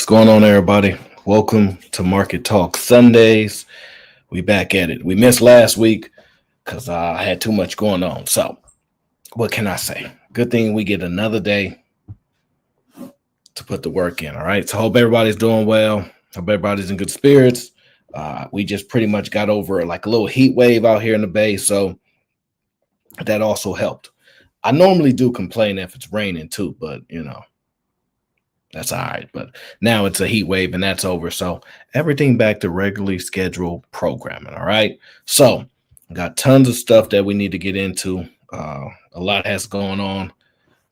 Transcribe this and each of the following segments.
What's going on, everybody? Welcome to Market Talk Sundays. We back at it. We missed last week because I had too much going on. So, what can I say? Good thing we get another day to put the work in. All right. So, hope everybody's doing well. Hope everybody's in good spirits. We just pretty much got over like a little heat wave out here in the Bay, so that also helped. I normally do complain if it's raining too, but that's all right. But now it's a heat wave and that's over. So everything back to regularly scheduled programming. All right. So got tons of stuff that we need to get into. A lot has gone on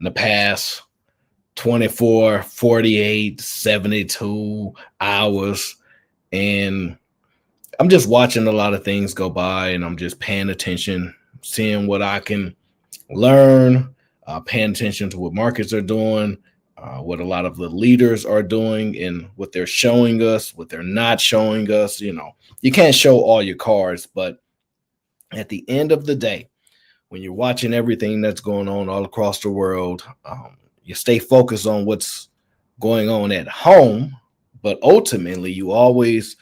in the past 24, 48, 72 hours. And I'm just watching a lot of things go by and I'm just paying attention, seeing what I can learn, paying attention to what markets are doing, what a lot of the leaders are doing and what they're showing us, what they're not showing us. You can't show all your cards, but at the end of the day, when you're watching everything that's going on all across the world, you stay focused on what's going on at home, but ultimately you always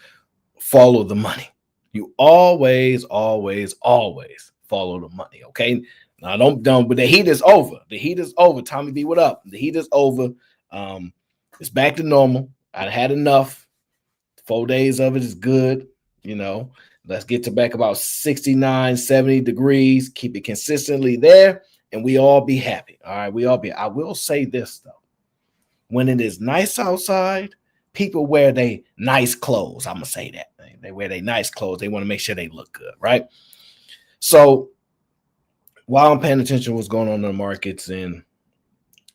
follow the money. You always follow the money. Okay. Now don't, but the heat is over. The heat is over. Tommy B, what up? The heat is over. It's back to normal. I had enough. 4 days of it is good. Let's get to back about 69, 70 degrees. Keep it consistently there, and we all be happy. All right, we all be. I will say this though. When it is nice outside, people wear their nice clothes. I'm gonna say that. They wear their nice clothes. They want to make sure they look good, right? So while I'm paying attention to what's going on in the markets and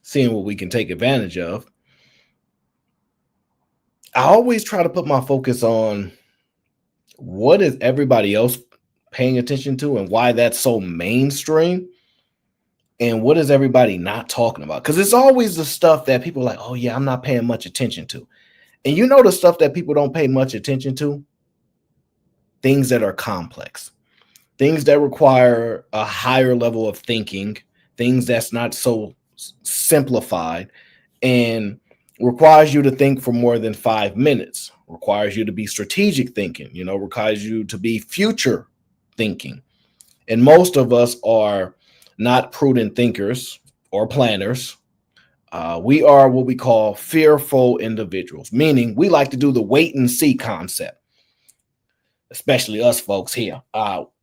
seeing what we can take advantage of, I always try to put my focus on what is everybody else paying attention to and why that's so mainstream and what is everybody not talking about. Because it's always the stuff that people are like, oh yeah, I'm not paying much attention to. And the stuff that people don't pay much attention to? Things that are complex. Things that require a higher level of thinking, things that's not so simplified, and requires you to think for more than 5 minutes, requires you to be strategic thinking, requires you to be future thinking. And most of us are not prudent thinkers or planners. We are what we call fearful individuals, meaning we like to do the wait and see concept, especially us folks here.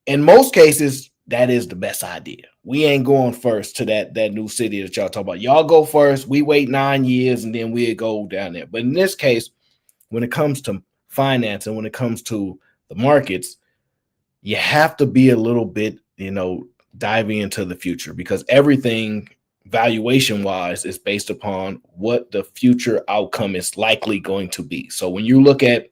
In most cases, that is the best idea. We ain't going first to that new city that y'all talk about. Y'all go first. We wait 9 years and then we'll go down there. But in this case, when it comes to finance and when it comes to the markets, you have to be a little bit, diving into the future because everything valuation wise is based upon what the future outcome is likely going to be. So when you look at,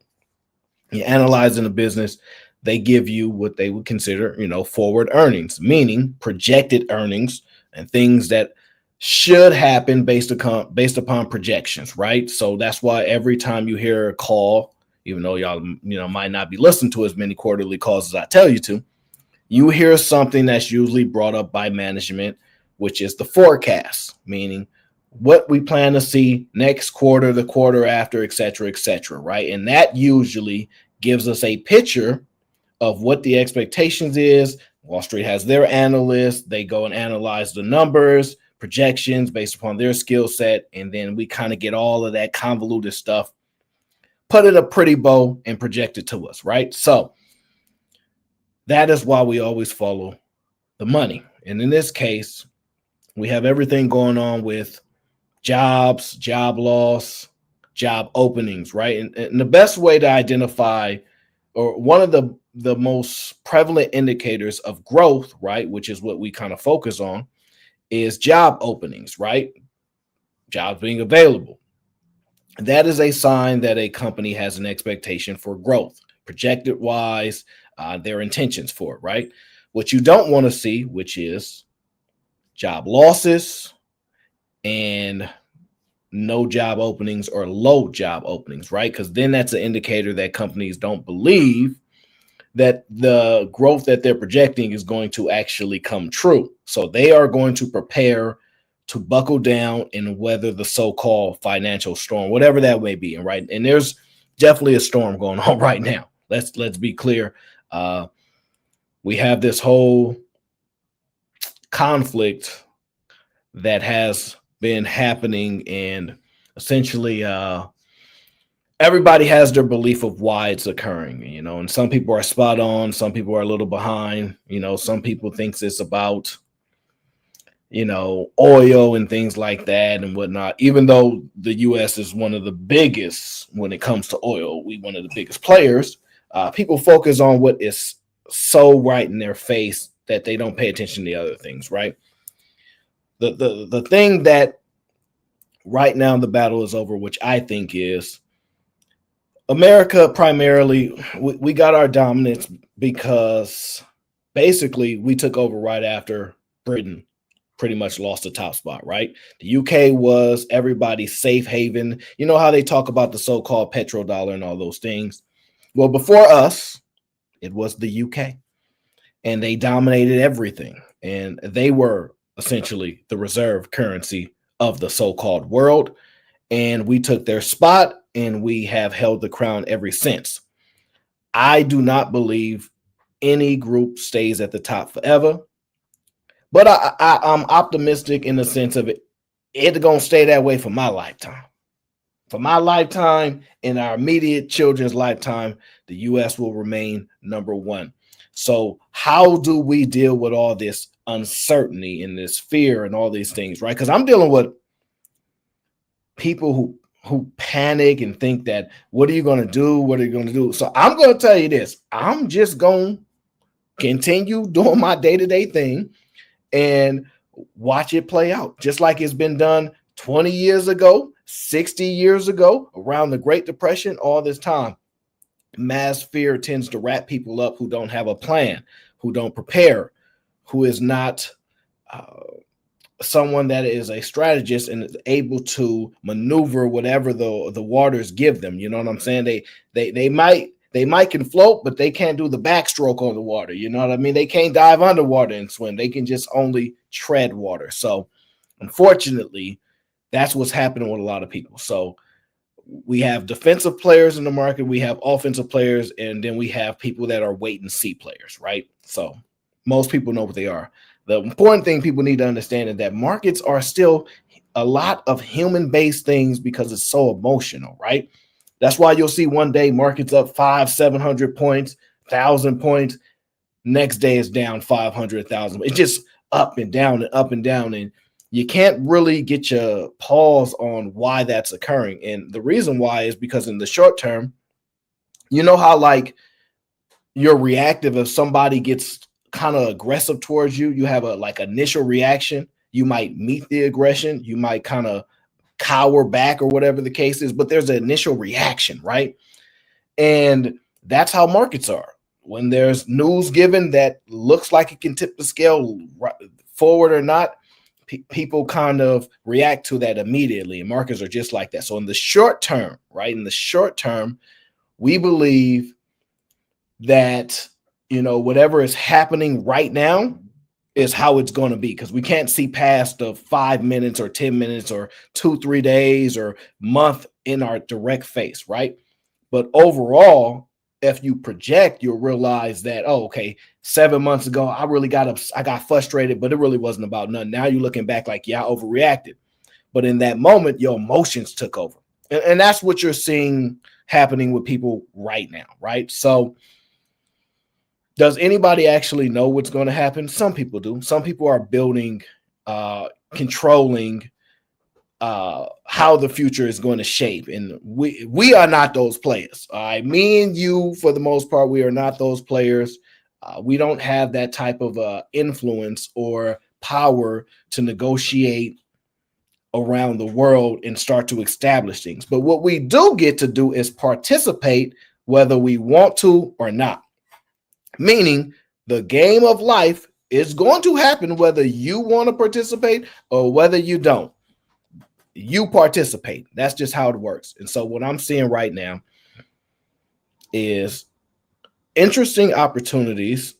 you're analyzing a business, they give you what they would consider, forward earnings, meaning projected earnings and things that should happen based upon projections, right? So that's why every time you hear a call, even though y'all, might not be listening to as many quarterly calls as I tell you to, you hear something that's usually brought up by management, which is the forecast, meaning what we plan to see next quarter, the quarter after, et cetera, right? And that usually gives us a picture of what the expectations is. Wall Street has their analysts. They go and analyze the numbers, projections based upon their skill set. And then we kind of get all of that convoluted stuff, put it a pretty bow and project it to us, right? So that is why we always follow the money. And in this case, we have everything going on with jobs, job loss, job openings, right? And the best way to identify, or one of the most prevalent indicators of growth, right, which is what we kind of focus on, is job openings, right? Jobs being available. That is a sign that a company has an expectation for growth, projected wise, their intentions for it, right? What you don't want to see, which is job losses and no job openings or low job openings, right? Because then that's an indicator that companies don't believe that the growth that they're projecting is going to actually come true. So they are going to prepare to buckle down and weather the so-called financial storm, whatever that may be. And right, and there's definitely a storm going on right now. Let's be clear. We have this whole conflict that has been happening, and essentially everybody has their belief of why it's occurring, and some people are spot on, some people are a little behind. Some people thinks it's about oil and things like that and whatnot. Even though the US is one of the biggest when it comes to oil, we one of the biggest players, people focus on what is so right in their face that they don't pay attention to the other things, right? The thing that right now the battle is over, which I think is America primarily, we got our dominance because basically we took over right after Britain pretty much lost the top spot, right? The UK was everybody's safe haven. You know how they talk about the so-called petrodollar and all those things? Well, before us, it was the UK, and they dominated everything. And they were essentially the reserve currency of the so-called world. And we took their spot, and we have held the crown ever since. I do not believe any group stays at the top forever. But I'm optimistic in the sense of it's going to stay that way for my lifetime. For my lifetime and our immediate children's lifetime, the U.S. will remain number one. So how do we deal with all this uncertainty and this fear and all these things, right? Because I'm dealing with people who panic and think that, what are you going to do? What are you going to do? So I'm going to tell you this. I'm just going to continue doing my day-to-day thing and watch it play out, just like it's been done 20 years ago, 60 years ago, around the Great Depression, all this time. Mass fear tends to wrap people up who don't have a plan, who don't prepare, who is not someone that is a strategist and is able to maneuver whatever the waters give them. You know what I'm saying? They might can float, but they can't do the backstroke on the water. You know what I mean? They can't dive underwater and swim. They can just only tread water. So unfortunately, that's what's happening with a lot of people. So we have defensive players in the market, we have offensive players, and then we have people that are wait and see players, right? So most people know what they are. The important thing people need to understand is that markets are still a lot of human-based things because it's so emotional, right? That's why you'll see one day markets up 500-700 points, 1,000 points. Next day is down 500,000. It's just up and down and up and down. And you can't really get your pause on why that's occurring. And the reason why is because in the short term, you know how like you're reactive if somebody gets kind of aggressive towards you, you have a like initial reaction. You might meet the aggression. You might kind of cower back or whatever the case is, but there's an initial reaction, right? And that's how markets are. When there's news given that looks like it can tip the scale forward or not, people kind of react to that immediately, and markets are just like that. So in the short term, right, in the short term, we believe that, whatever is happening right now is how it's going to be, because we can't see past the 5 minutes or 10 minutes or 2-3 days or month in our direct face, right? But overall, if you project, you'll realize that, oh, okay, 7 months ago, I got frustrated, but it really wasn't about nothing. Now you're looking back like, yeah, I overreacted. But in that moment, your emotions took over. And that's what you're seeing happening with people right now, right? So does anybody actually know what's going to happen? Some people do. Some people are building, controlling how the future is going to shape. And we are not those players. All right. Me and you, for the most part, we are not those players. We don't have that type of influence or power to negotiate around the world and start to establish things. But what we do get to do is participate, whether we want to or not. Meaning the game of life is going to happen whether you want to participate or whether you don't. You participate. That's just how it works. And so what I'm seeing right now is interesting opportunities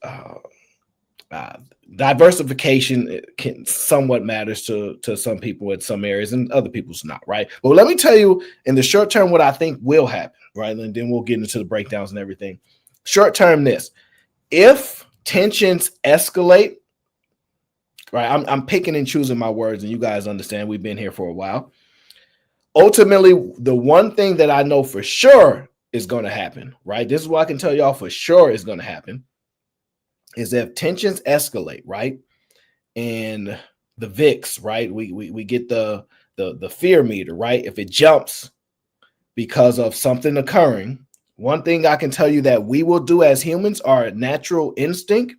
Uh, Diversification can somewhat matters to some people in some areas and other people's not, right? But let me tell you in the short term what I think will happen, right? And then we'll get into the breakdowns and everything. Short term, this: if tensions escalate, right? I'm picking and choosing my words, and you guys understand we've been here for a while. Ultimately, the one thing that I know for sure is going to happen, right? This is what I can tell y'all for sure is going to happen, is if tensions escalate, right? And the VIX, right? We get the fear meter, right? If it jumps because of something occurring, one thing I can tell you that we will do as humans, our natural instinct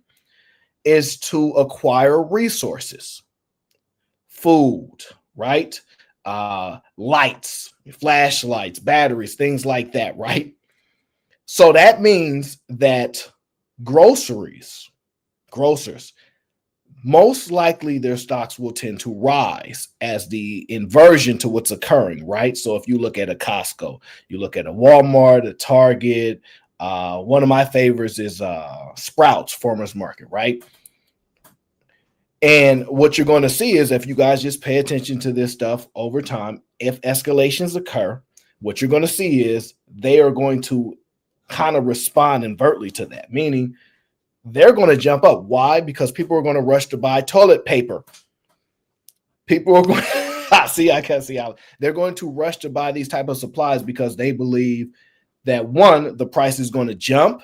is to acquire resources, food, right? Lights, flashlights, batteries, things like that, right? So that means that grocers, most likely their stocks will tend to rise as the inversion to what's occurring, right? So if you look at a Costco, you look at a Walmart, a Target, one of my favorites is Sprouts Farmers Market, right? And what you're going to see is if you guys just pay attention to this stuff over time, if escalations occur, what you're going to see is they are going to kind of respond invertly to that, meaning they're going to jump up. Why? Because people are going to rush to buy toilet paper. People are going I can't see how they're going to rush to buy these type of supplies because they believe that one, the price is going to jump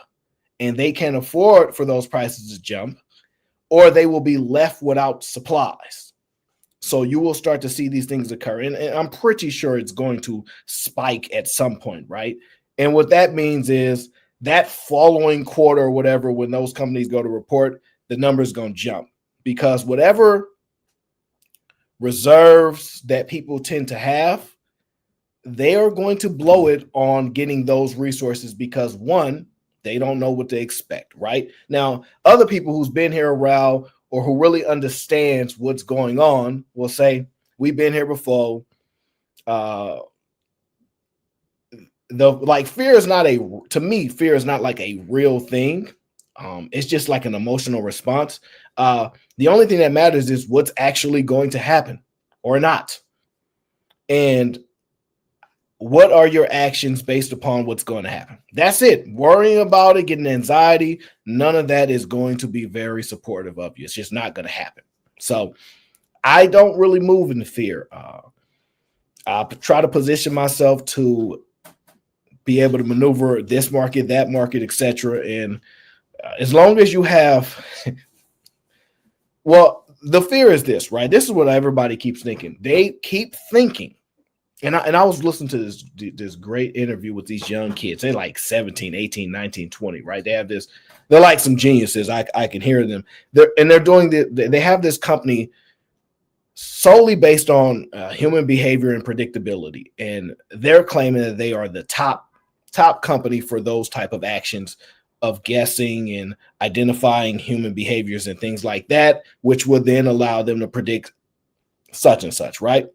and they can't afford for those prices to jump, or they will be left without supplies. So you will start to see these things occur. And I'm pretty sure it's going to spike at some point, right? And what that means is that following quarter or whatever, when those companies go to report, the number is going to jump because whatever reserves that people tend to have, they are going to blow it on getting those resources because one, they don't know what to expect, right? Now, other people who's been here a while or who really understands what's going on will say, we've been here before. Fear is not fear is not like a real thing. It's just like an emotional response. The only thing that matters is what's actually going to happen or not. And what are your actions based upon what's going to happen? That's it. Worrying about it, getting anxiety, none of that is going to be very supportive of you. It's just not going to happen. So I don't really move in fear. I try to position myself to be able to maneuver this market, that market, etc. And as long as you have, well, the fear is this, right? This is what everybody keeps thinking. They keep thinking. And I was listening to this great interview with these young kids. They're like 17, 18, 19, 20, right? They have this, they're like some geniuses. I can hear them. They're doing they have this company solely based on human behavior and predictability. And they're claiming that they are the top company for those type of actions of guessing and identifying human behaviors and things like that, which would then allow them to predict such and such, right?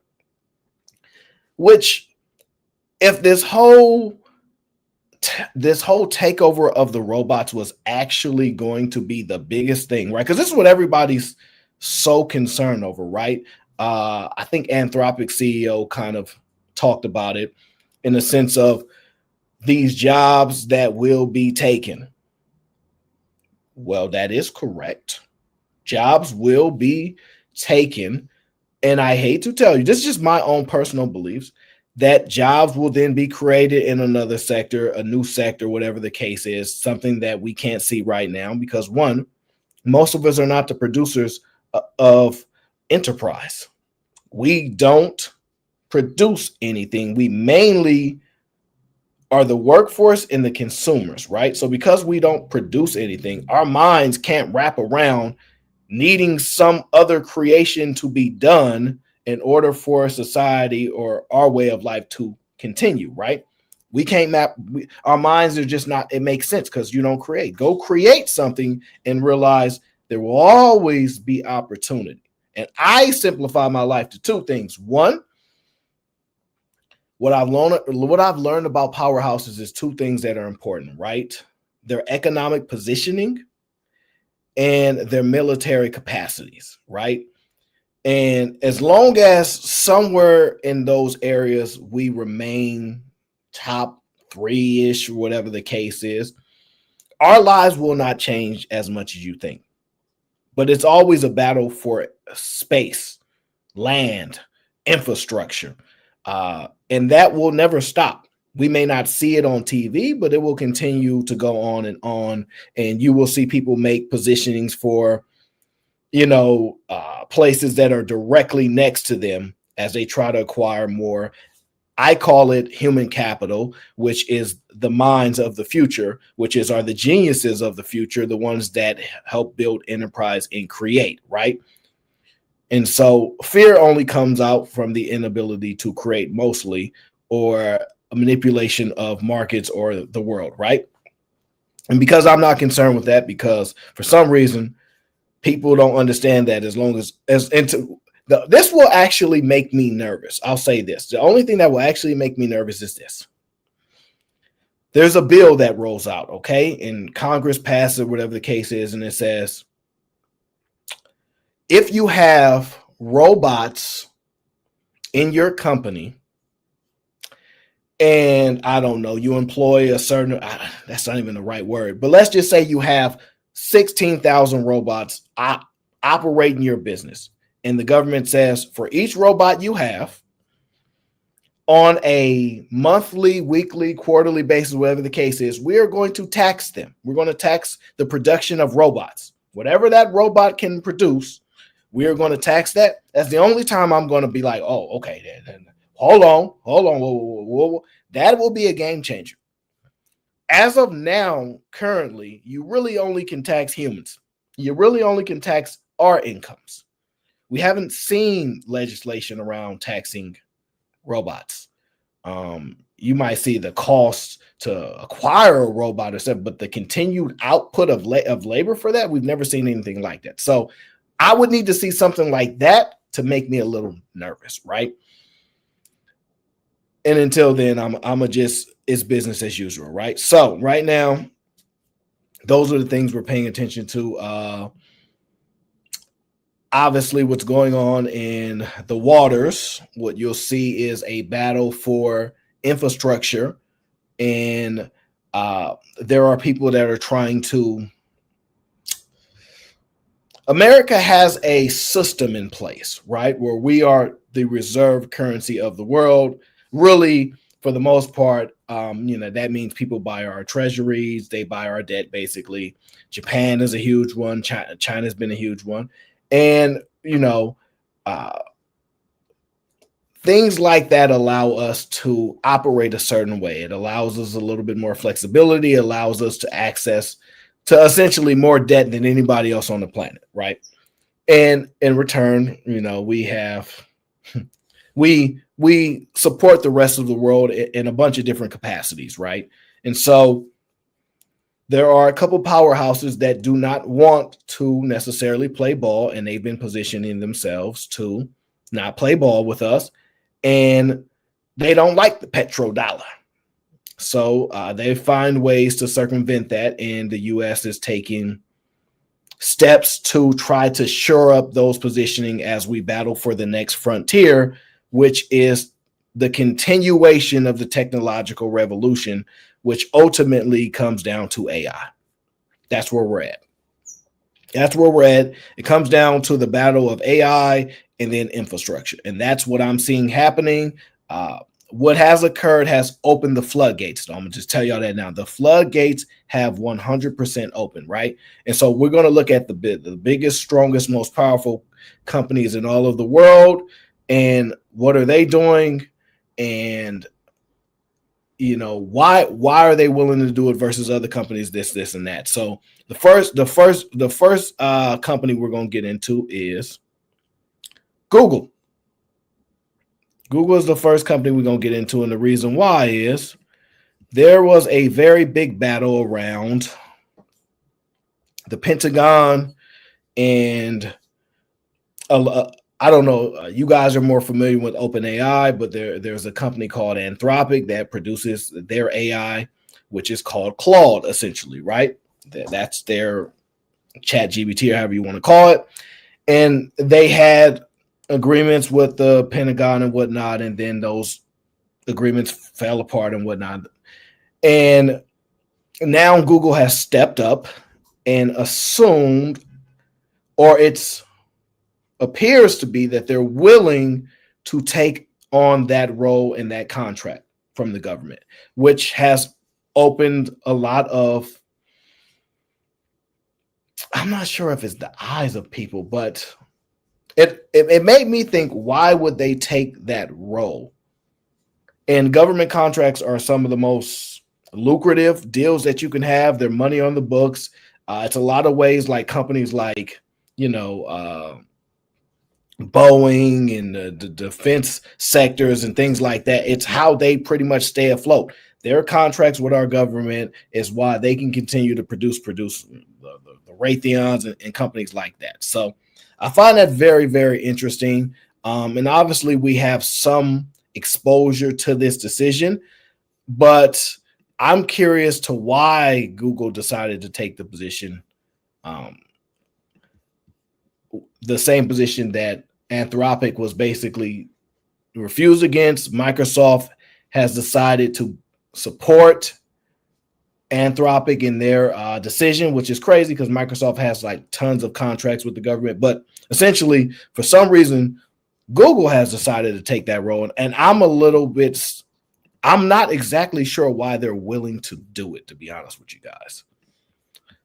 Which, if this whole takeover of the robots was actually going to be the biggest thing, right? Because this is what everybody's so concerned over, right? I think Anthropic CEO kind of talked about it in the sense of these jobs that will be taken. Well, that is correct. Jobs will be taken. And I hate to tell you, this is just my own personal beliefs, that jobs will then be created in another sector, a new sector, whatever the case is, something that we can't see right now because one, most of us are not the producers of enterprise. We don't produce anything. We mainly are the workforce and the consumers, right? So because we don't produce anything, our minds can't wrap around needing some other creation to be done in order for society or our way of life to continue, right? We can't our minds are just not, it makes sense because you don't create. Go create something and realize there will always be opportunity. And I simplify my life to two things. One, what I've learned about powerhouses is two things that are important, right? Their economic positioning and their military capacities, right? And as long as somewhere in those areas we remain top three-ish, whatever the case is, our lives will not change as much as you think. But it's always a battle for space, land, infrastructure, and that will never stop. We may not see it on TV, but it will continue to go on, and you will see people make positionings for, places that are directly next to them as they try to acquire more. I call it human capital, which is the minds of the future, are the geniuses of the future, the ones that help build enterprise and create, right? And so fear only comes out from the inability to create mostly, or a manipulation of markets or the world, right? And because I'm not concerned with that, because for some reason, people don't understand that this will actually make me nervous. I'll say this. The only thing that will actually make me nervous is this. There's a bill that rolls out, okay? And Congress passes it, whatever the case is, and it says, if you have robots in your company, and I don't know, you employ a certain, that's not even the right word, but let's just say you have 16,000 robots operating your business. And the government says, for each robot you have, on a monthly, weekly, quarterly basis, whatever the case is, we are going to tax them. We're going to tax the production of robots. Whatever that robot can produce, we are going to tax that. That's the only time I'm going to be like, oh, okay, then hold on. Whoa. That will be a game changer. As of now, currently, you really only can tax humans. You really only can tax our incomes. We haven't seen legislation around taxing robots. You might see the cost to acquire a robot or something, but the continued output of labor for that, we've never seen anything like that. So I would need to see something like that to make me a little nervous, right? And until then, it's business as usual, right? So right now, those are the things we're paying attention to. Obviously, what's going on in the waters, what you'll see is a battle for infrastructure. And there are people that are trying to. America has a system in place, right, where we are the reserve currency of the world. Really, for the most part, that means people buy our treasuries, they buy our debt, basically. Japan is a huge one. China's been a huge one. And, things like that allow us to operate a certain way. It allows us a little bit more flexibility, allows us to access to essentially more debt than anybody else on the planet, right? And in return, we support the rest of the world in a bunch of different capacities, right? And so there are a couple powerhouses that do not want to necessarily play ball, and they've been positioning themselves to not play ball with us, and they don't like the petrodollar. So they find ways to circumvent that, and the U.S. is taking steps to try to shore up those positioning as we battle for the next frontier, which is the continuation of the technological revolution, which ultimately comes down to AI. That's where we're at. It comes down to the battle of AI and then infrastructure. And that's what I'm seeing happening. What has occurred has opened the floodgates. So I'm going to just tell y'all that now. The floodgates have 100% open, right? And so we're going to look at the biggest, strongest, most powerful companies in all of the world, and what are they doing, and why are they willing to do it versus other companies, this and that. So the first company we're going to get into is Google. Google is the first company we're going to get into, and the reason why is there was a very big battle around the Pentagon, and I don't know, you guys are more familiar with OpenAI, but there's a company called Anthropic that produces their AI, which is called Claude, essentially, right? That's their Chat GBT or however you want to call it. And they had agreements with the Pentagon and whatnot, and then those agreements fell apart and whatnot. And now Google has stepped up and assumed, or it appears to be, that they're willing to take on that role in that contract from the government, which has opened a lot of, I'm not sure if it's the eyes of people, but it made me think, why would they take that role? And government contracts are some of the most lucrative deals that you can have. They're money on the books. It's a lot of ways, like companies like, Boeing and the defense sectors and things like that. It's how they pretty much stay afloat. Their contracts with our government is why they can continue to produce the Raytheons and companies like that. So I find that very, very interesting. And obviously we have some exposure to this decision, but I'm curious to why Google decided to take the position, the same position that Anthropic was basically refused against. Microsoft has decided to support Anthropic in their decision, which is crazy because Microsoft has like tons of contracts with the government. But essentially, for some reason, Google has decided to take that role. And I'm not exactly sure why they're willing to do it, to be honest with you guys.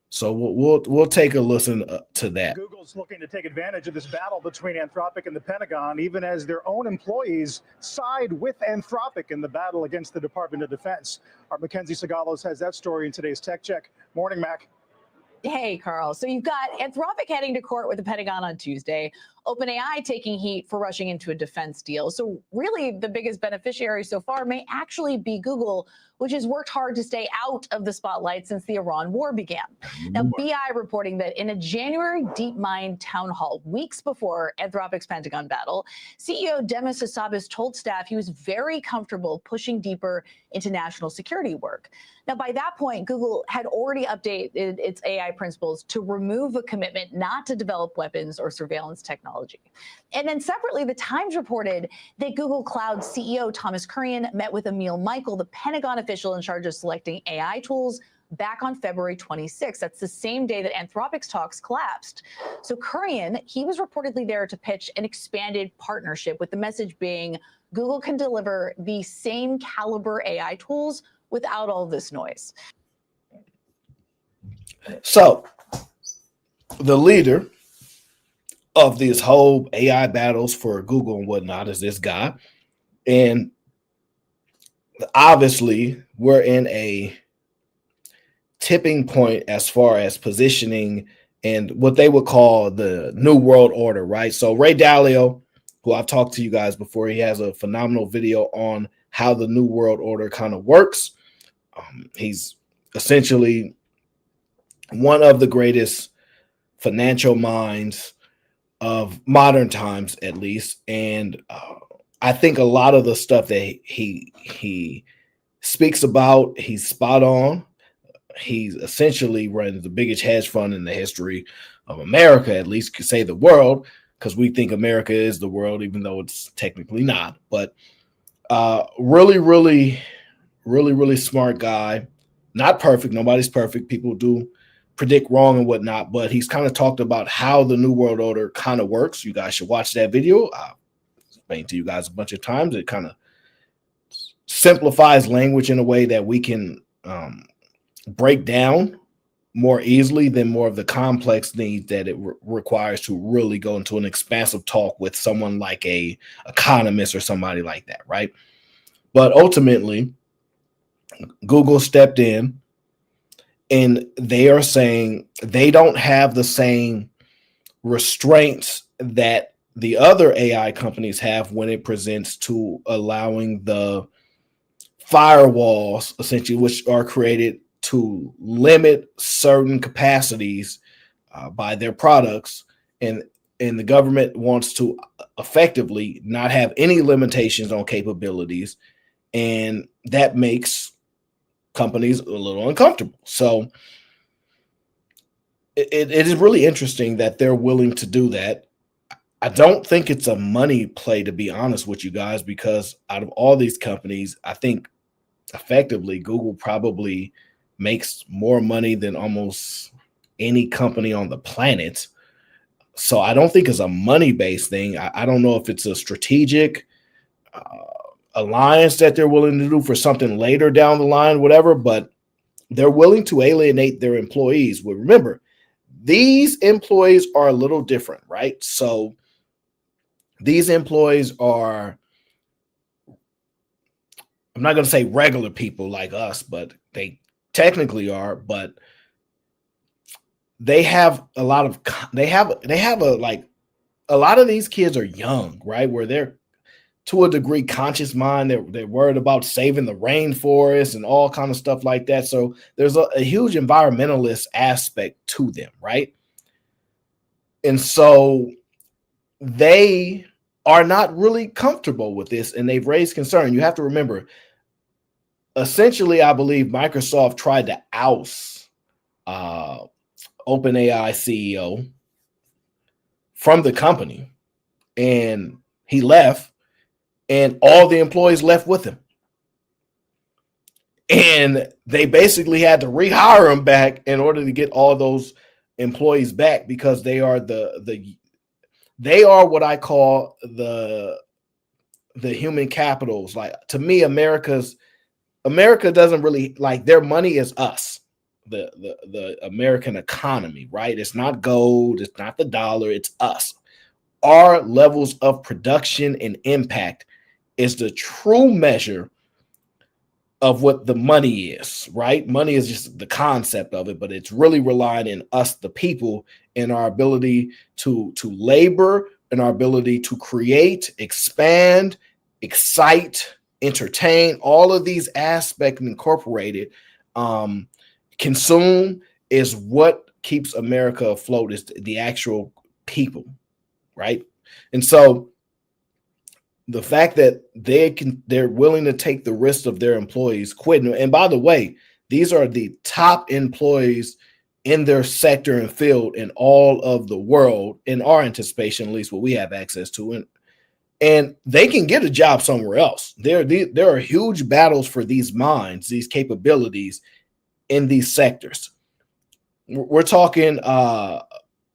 So we'll take a listen to that. Google's looking to take advantage of this battle between Anthropic and the Pentagon, even as their own employees side with Anthropic in the battle against the Department of Defense. Our Mackenzie Sagalos has that story in today's Tech Check. Morning, Mac. Hey, Carl. So you've got Anthropic heading to court with the Pentagon on Tuesday, OpenAI taking heat for rushing into a defense deal. So really the biggest beneficiary so far may actually be Google, which has worked hard to stay out of the spotlight since the Iran war began. Now, BI reporting that in a January DeepMind town hall, weeks before Anthropic's Pentagon battle, CEO Demis Hassabis told staff he was very comfortable pushing deeper into national security work. Now, by that point, Google had already updated its AI principles to remove a commitment not to develop weapons or surveillance technology. And then separately, The Times reported that Google Cloud CEO Thomas Kurian met with Emil Michael, the Pentagon official in charge of selecting AI tools, back on February 26th. That's the same day that Anthropic's talks collapsed. So Kurian, he was reportedly there to pitch an expanded partnership, with the message being Google can deliver the same caliber AI tools without all this noise. So the leader of these whole AI battles for Google and whatnot is this guy. And obviously we're in a tipping point as far as positioning and what they would call the New World Order, right? So Ray Dalio, who I've talked to you guys before, he has a phenomenal video on how the New World Order kind of works. He's essentially one of the greatest financial minds of modern times, at least. And I think a lot of the stuff that he speaks about, he's spot on. He's essentially running the biggest hedge fund in the history of America, at least could say the world, because we think America is the world, even though it's technically not. But really smart guy. Not perfect. Nobody's perfect. People do predict wrong and whatnot, but he's kind of talked about how the New World Order kind of works. You guys should watch that video. I'll explain to you guys a bunch of times. It kind of simplifies language in a way that we can break down more easily than more of the complex needs that it requires to really go into an expansive talk with someone like a economist or somebody like that, right? But ultimately, Google stepped in and they are saying they don't have the same restraints that the other AI companies have when it presents to allowing the firewalls, essentially, which are created to limit certain capacities by their products. And the government wants to effectively not have any limitations on capabilities. And that makes companies a little uncomfortable. So it is really interesting that they're willing to do that. I don't think it's a money play, to be honest with you guys, because out of all these companies, I think effectively Google probably makes more money than almost any company on the planet. So I don't think it's a money-based thing. I don't know if it's a strategic alliance that they're willing to do for something later down the line, whatever, but they're willing to alienate their employees. Well, remember, these employees are a little different, right? So these employees are, I'm not going to say regular people like us, but they technically are, but they have a lot of, they have a, like, a lot of these kids are young, right? Where they're to a degree conscious mind. They're worried about saving the rainforest and all kind of stuff like that. So there's a huge environmentalist aspect to them, right? And so they are not really comfortable with this, and they've raised concern. You have to remember, essentially, I believe Microsoft tried to oust OpenAI CEO from the company, and he left, and all the employees left with him. And they basically had to rehire him back in order to get all those employees back, because they are they are what I call the human capitals. Like, to me, America doesn't really, like, their money is us, the American economy, right? It's not gold, it's not the dollar, it's us. Our levels of production and impact is the true measure of what the money is, right? Money is just the concept of it, but it's really relying in us, the people, and our ability to labor, and our ability to create, expand, excite, entertain, all of these aspects incorporated, consume, is what keeps America afloat, is the actual people, right? And so the fact that they're willing to take the risk of their employees quitting. And by the way, these are the top employees in their sector and field in all of the world, in our anticipation, at least what we have access to. And they can get a job somewhere else. There are huge battles for these minds, these capabilities in these sectors. We're talking,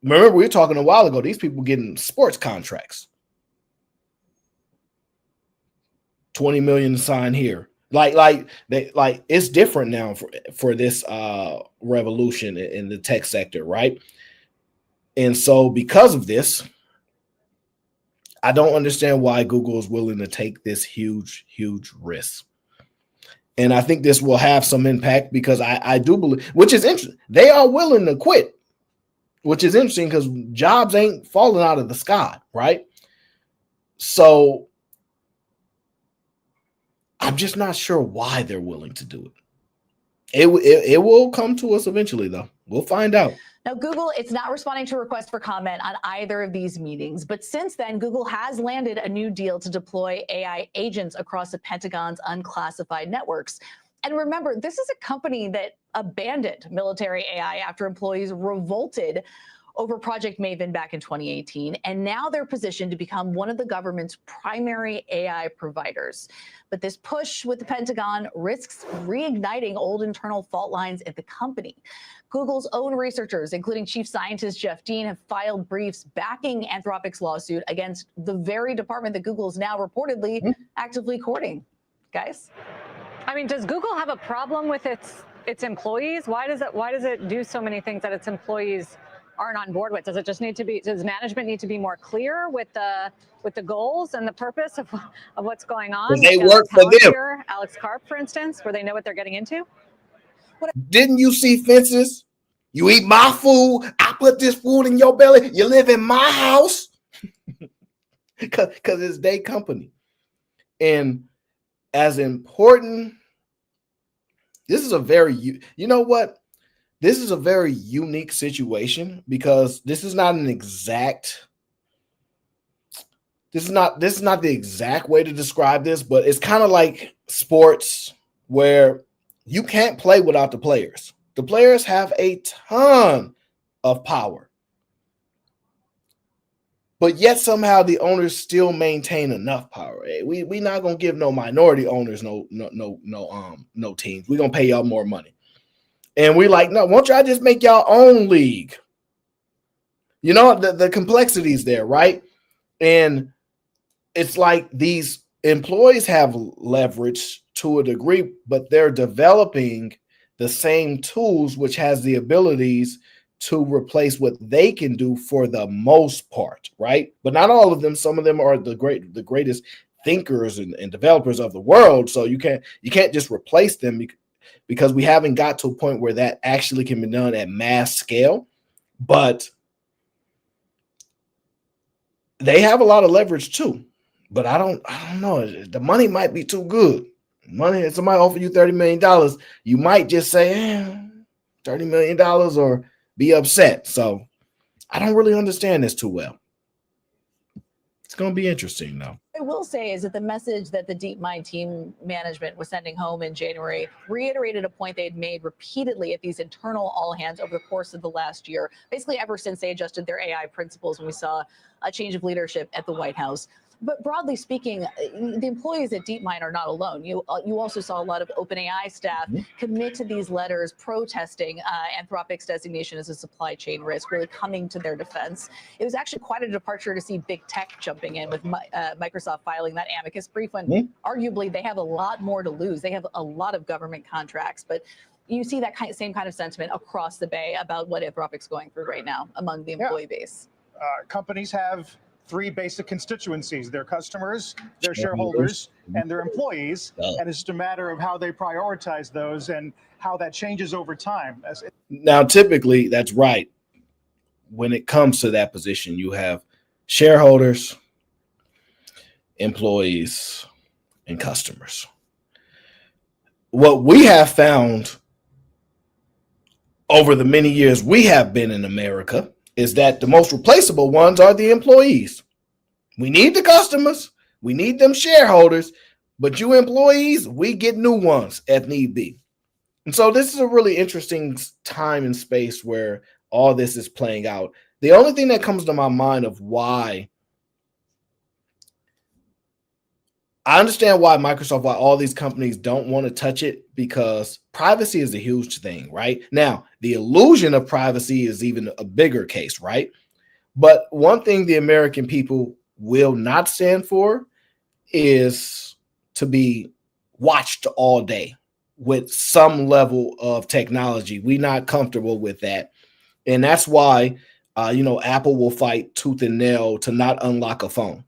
remember, we were talking a while ago, these people getting sports contracts. 20 million to sign here. Like it's different now for this revolution in the tech sector, right? And so because of this, I don't understand why Google is willing to take this huge risk. And I think this will have some impact, because I do believe, which is interesting, they are willing to quit, which is interesting because jobs ain't falling out of the sky, right? So I'm just not sure why they're willing to do it. It will come to us eventually, though. We'll find out. Now, Google, it's not responding to requests for comment on either of these meetings. But since then, Google has landed a new deal to deploy AI agents across the Pentagon's unclassified networks. And remember, this is a company that abandoned military AI after employees revolted over Project Maven back in 2018, and now they're positioned to become one of the government's primary AI providers. But this push with the Pentagon risks reigniting old internal fault lines at the company. Google's own researchers, including Chief Scientist Jeff Dean, have filed briefs backing Anthropic's lawsuit against the very department that Google is now reportedly actively courting. Guys? I mean, does Google have a problem with its employees? Why does it do so many things that its employees aren't on board with? Does it just need to be, does management need to be more clear with the goals and the purpose of what's going on? They work for them. Alex Karp, for instance, where they know what they're getting into. Didn't you see Fences? You eat my food, I put this food in your belly, you live in my house. Because it's their company. And as important, this is a very, you know what? This is a very unique situation, because this is not the exact way to describe this, but it's kind of like sports, where you can't play without the players. The players have a ton of power. But yet somehow the owners still maintain enough power. We not gonna give no minority owners no teams. We're gonna pay y'all more money. And we like, no, won't y'all just make y'all own league? You know, the complexities there, right? And it's like these employees have leverage to a degree, but they're developing the same tools, which has the abilities to replace what they can do for the most part, right? But not all of them. Some of them are the greatest thinkers and developers of the world. So you can't just replace them because we haven't got to a point where that actually can be done at mass scale. But they have a lot of leverage too. But I don't know. The money might be too good. Money, if somebody offer you $30 million, you might just say, $30 million or be upset. So I don't really understand this too well. It's going to be interesting, though. I will say is that the message that the DeepMind team management was sending home in January reiterated a point they had made repeatedly at these internal all hands over the course of the last year, basically ever since they adjusted their AI principles when we saw a change of leadership at the White House. But broadly speaking, the employees at DeepMind are not alone. You also saw a lot of OpenAI staff commit to these letters protesting Anthropic's designation as a supply chain risk, really coming to their defense. It was actually quite a departure to see big tech jumping in with Microsoft filing that amicus brief when arguably they have a lot more to lose. They have a lot of government contracts, but you see that same kind of sentiment across the Bay about what Anthropic's going through right now among the employee base. Companies have three basic constituencies: their customers, their shareholders, and their employees. And it's just a matter of how they prioritize those and how that changes over time. Now, typically, that's right. When it comes to that position, you have shareholders, employees, and customers. What we have found over the many years we have been in America is that the most replaceable ones are the employees. We need the customers, we need them shareholders, but you employees, we get new ones if need be. And so this is a really interesting time and space where all this is playing out. The only thing that comes to my mind of why I understand why Microsoft, why all these companies don't want to touch it, because privacy is a huge thing, right? Now, the illusion of privacy is even a bigger case, right? But one thing the American people will not stand for is to be watched all day with some level of technology. We're not comfortable with that. And that's why, Apple will fight tooth and nail to not unlock a phone.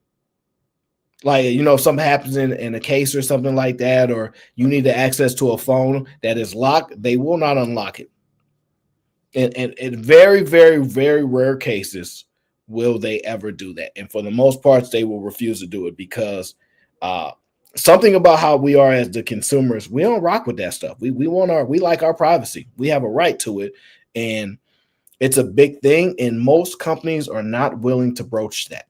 Like, if something happens in a case or something like that, or you need access to a phone that is locked, they will not unlock it. And in very, very, very rare cases will they ever do that. And for the most part, they will refuse to do it because something about how we are as the consumers, we don't rock with that stuff. We like our privacy. We have a right to it. And it's a big thing. And most companies are not willing to broach that.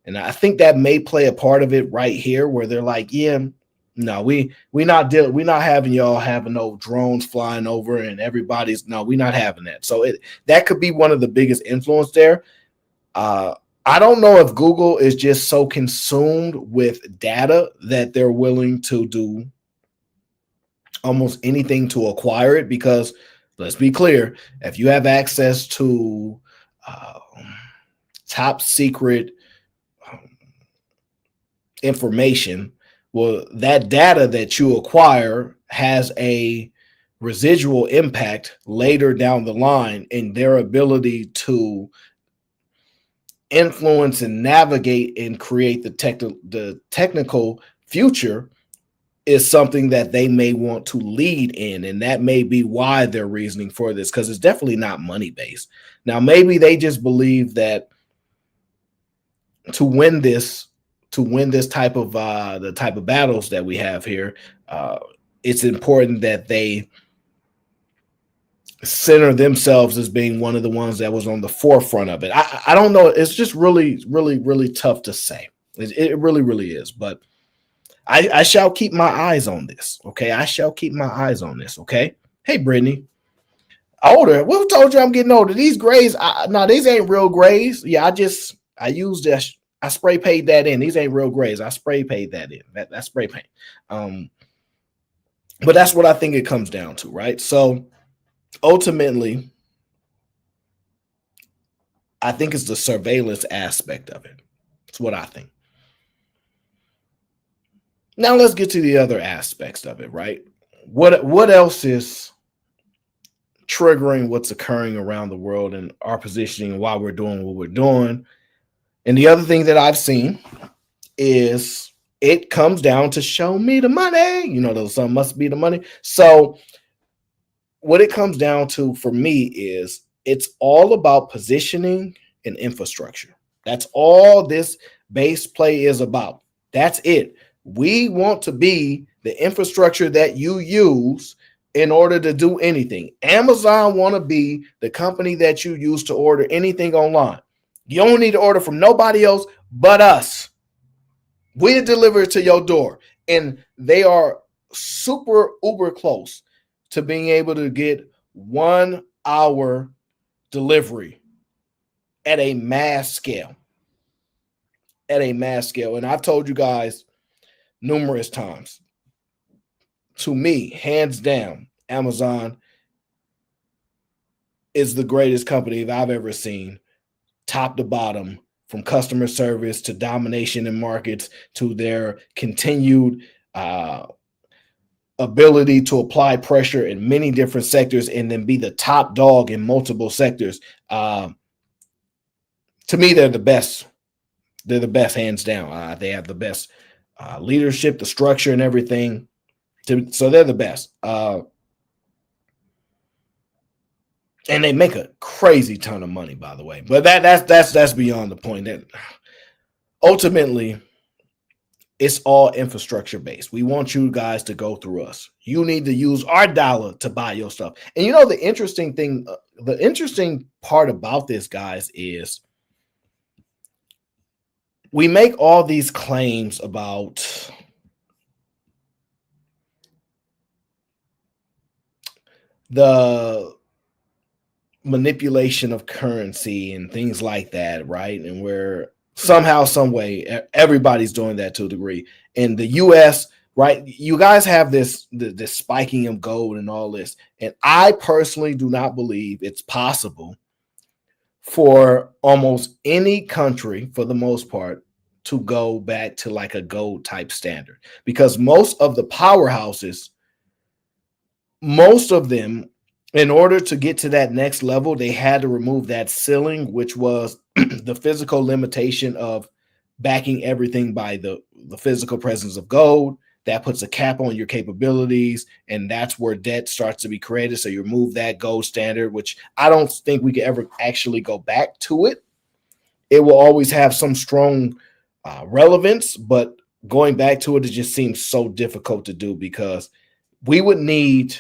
And I think that may play a part of it right here, where they're like, yeah, no, we're not having y'all having no drones flying over and we're not having that. So that could be one of the biggest influence there. I don't know if Google is just so consumed with data that they're willing to do almost anything to acquire it, because let's be clear, if you have access to top secret information, well, that data that you acquire has a residual impact later down the line in their ability to influence and navigate and create the technical future is something that they may want to lead in. And that may be why they're reasoning for this, because it's definitely not money based. Now, maybe they just believe that to win this type of the type of battles that we have here, it's important that they center themselves as being one of the ones that was on the forefront of it. I don't know. It's just really, really, really tough to say. It really, really is. But I shall keep my eyes on this. Okay. I shall keep my eyes on this. Okay. Hey, Brittany. Older? Who told you I'm getting older? These grays, no, these ain't real grays. Yeah, I used that. I spray paid that in. These ain't real grays. I spray paid that in. That's spray paint. But that's what I think it comes down to, right? So ultimately, I think it's the surveillance aspect of it. It's what I think. Now let's get to the other aspects of it, right? What else is triggering what's occurring around the world and our positioning, why we're doing what we're doing? And the other thing that I've seen is it comes down to show me the money. You know, the sun must be the money. So what it comes down to for me is it's all about positioning and infrastructure. That's all this base play is about. That's it. We want to be the infrastructure that you use in order to do anything. Amazon want to be the company that you use to order anything online. You don't need to order from nobody else but us. We'll deliver it to your door. And they are super uber close to being able to get 1 hour delivery at a mass scale. At a mass scale. And I've told you guys numerous times, to me, hands down, Amazon is the greatest company I've ever seen, top to bottom, from customer service to domination in markets to their continued ability to apply pressure in many different sectors and then be the top dog in multiple sectors. To me, they're the best. They're the best, hands down. They have the best leadership, the structure, and everything. So they're the best. And they make a crazy ton of money, by the way. But that's beyond the point. That ultimately, it's all infrastructure based. We want you guys to go through us. You need to use our dollar to buy your stuff. And you know, the interesting thing, the interesting part about this, guys, is we make all these claims about the manipulation of currency and things like that, right? And where somehow, some way, everybody's doing that to a degree. In the U.S., right, you guys have this spiking of gold and all this. And I personally do not believe it's possible for almost any country, for the most part, to go back to like a gold type standard. Because most of the powerhouses, most of them, in order to get to that next level, they had to remove that ceiling, which was the physical limitation of backing everything by the physical presence of gold. That puts a cap on your capabilities, and that's where debt starts to be created. So you remove that gold standard, which I don't think we could ever actually go back to it. It will always have some strong relevance, but going back to it, it just seems so difficult to do because we would need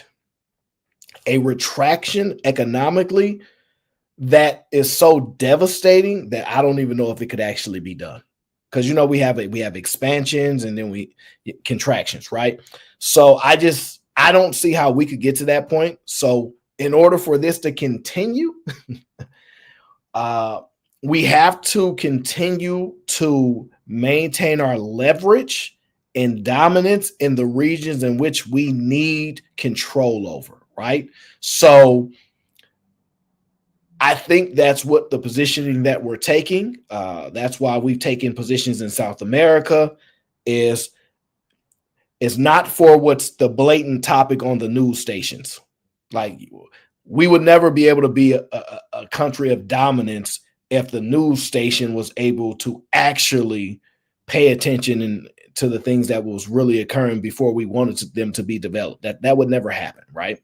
a retraction economically that is so devastating that I don't even know if it could actually be done. Because, you know, we have expansions and then contractions, right? So I don't see how we could get to that point. So in order for this to continue, we have to continue to maintain our leverage and dominance in the regions in which we need control over. Right. So I think that's what the positioning that we're taking. That's why we've taken positions in South America is not for what's the blatant topic on the news stations. Like, we would never be able to be a country of dominance if the news station was able to actually pay attention to the things that was really occurring before we wanted them to be developed. That would never happen. Right.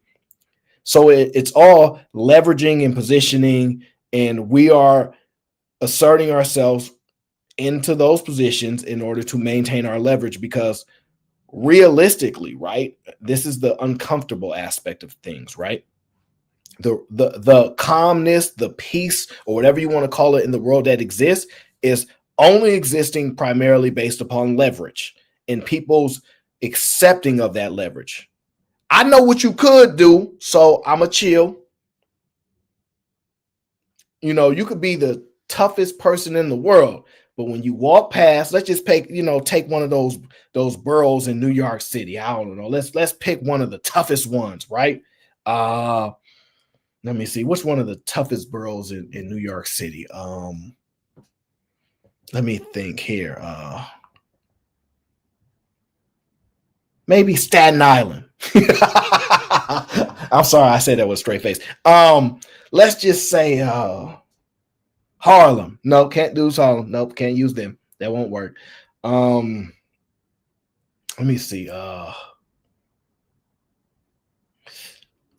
So it's all leveraging and positioning, and we are asserting ourselves into those positions in order to maintain our leverage because realistically, right, this is the uncomfortable aspect of things, right? The calmness, the peace, or whatever you want to call it in the world that exists is only existing primarily based upon leverage and people's accepting of that leverage. I know what you could do, so I'm a chill. You could be the toughest person in the world, but when you walk past, let's just take one of those boroughs in New York City. I don't know. Let's pick one of the toughest ones, right? Let me see. What's one of the toughest boroughs in New York City? Let me think here. Maybe Staten Island. I'm sorry, I said that with a straight face. Let's just say Harlem. No, can't do Harlem. Nope, can't use them. That won't work. Let me see.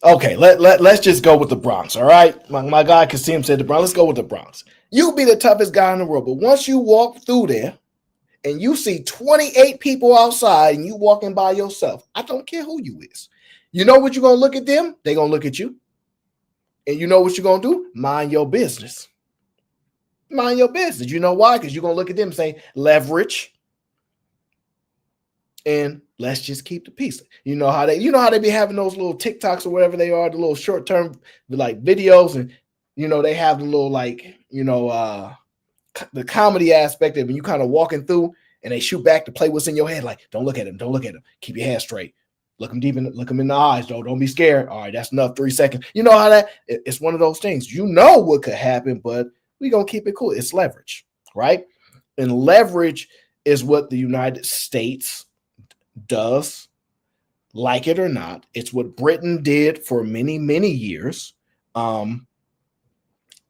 Okay, let's just go with the Bronx. All right, my guy Kasim said the Bronx. Let's go with the Bronx. You'll be the toughest guy in the world, but once you walk through there and you see 28 people outside and you walking by yourself, I don't care who you is. You know what you're gonna look at them? They're gonna look at you, and you know what you're gonna do? Mind your business. Mind your business. You know why? Because you're gonna look at them and say leverage, and let's just keep the peace. You know how they be having those little TikToks or whatever they are, the little short-term like videos, and they have the little the comedy aspect of when you kind of walking through and they shoot back to play what's in your head. Like, don't look at him, keep your head straight. Look him in the eyes, though. Don't be scared. All right, that's enough. 3 seconds. You know how it's one of those things. You know what could happen, but we're gonna keep it cool. It's leverage, right? And leverage is what the United States does, like it or not. It's what Britain did for many, many years.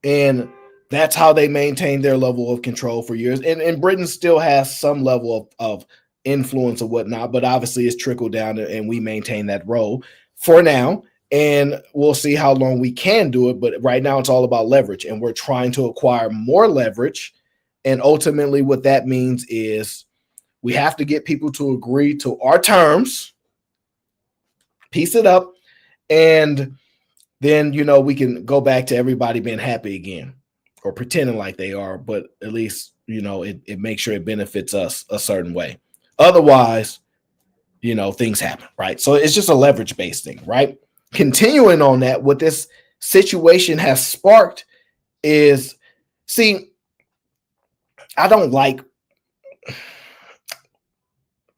And that's how they maintained their level of control for years. And Britain still has some level of influence or whatnot, but obviously it's trickled down and we maintain that role for now. And we'll see how long we can do it. But right now it's all about leverage, and we're trying to acquire more leverage. And ultimately what that means is we have to get people to agree to our terms, piece it up, and then, we can go back to everybody being happy again, or pretending like they are, but at least, it makes sure it benefits us a certain way. Otherwise, things happen, right? So it's just a leverage-based thing, right? Continuing on that, what this situation has sparked is, see, I don't like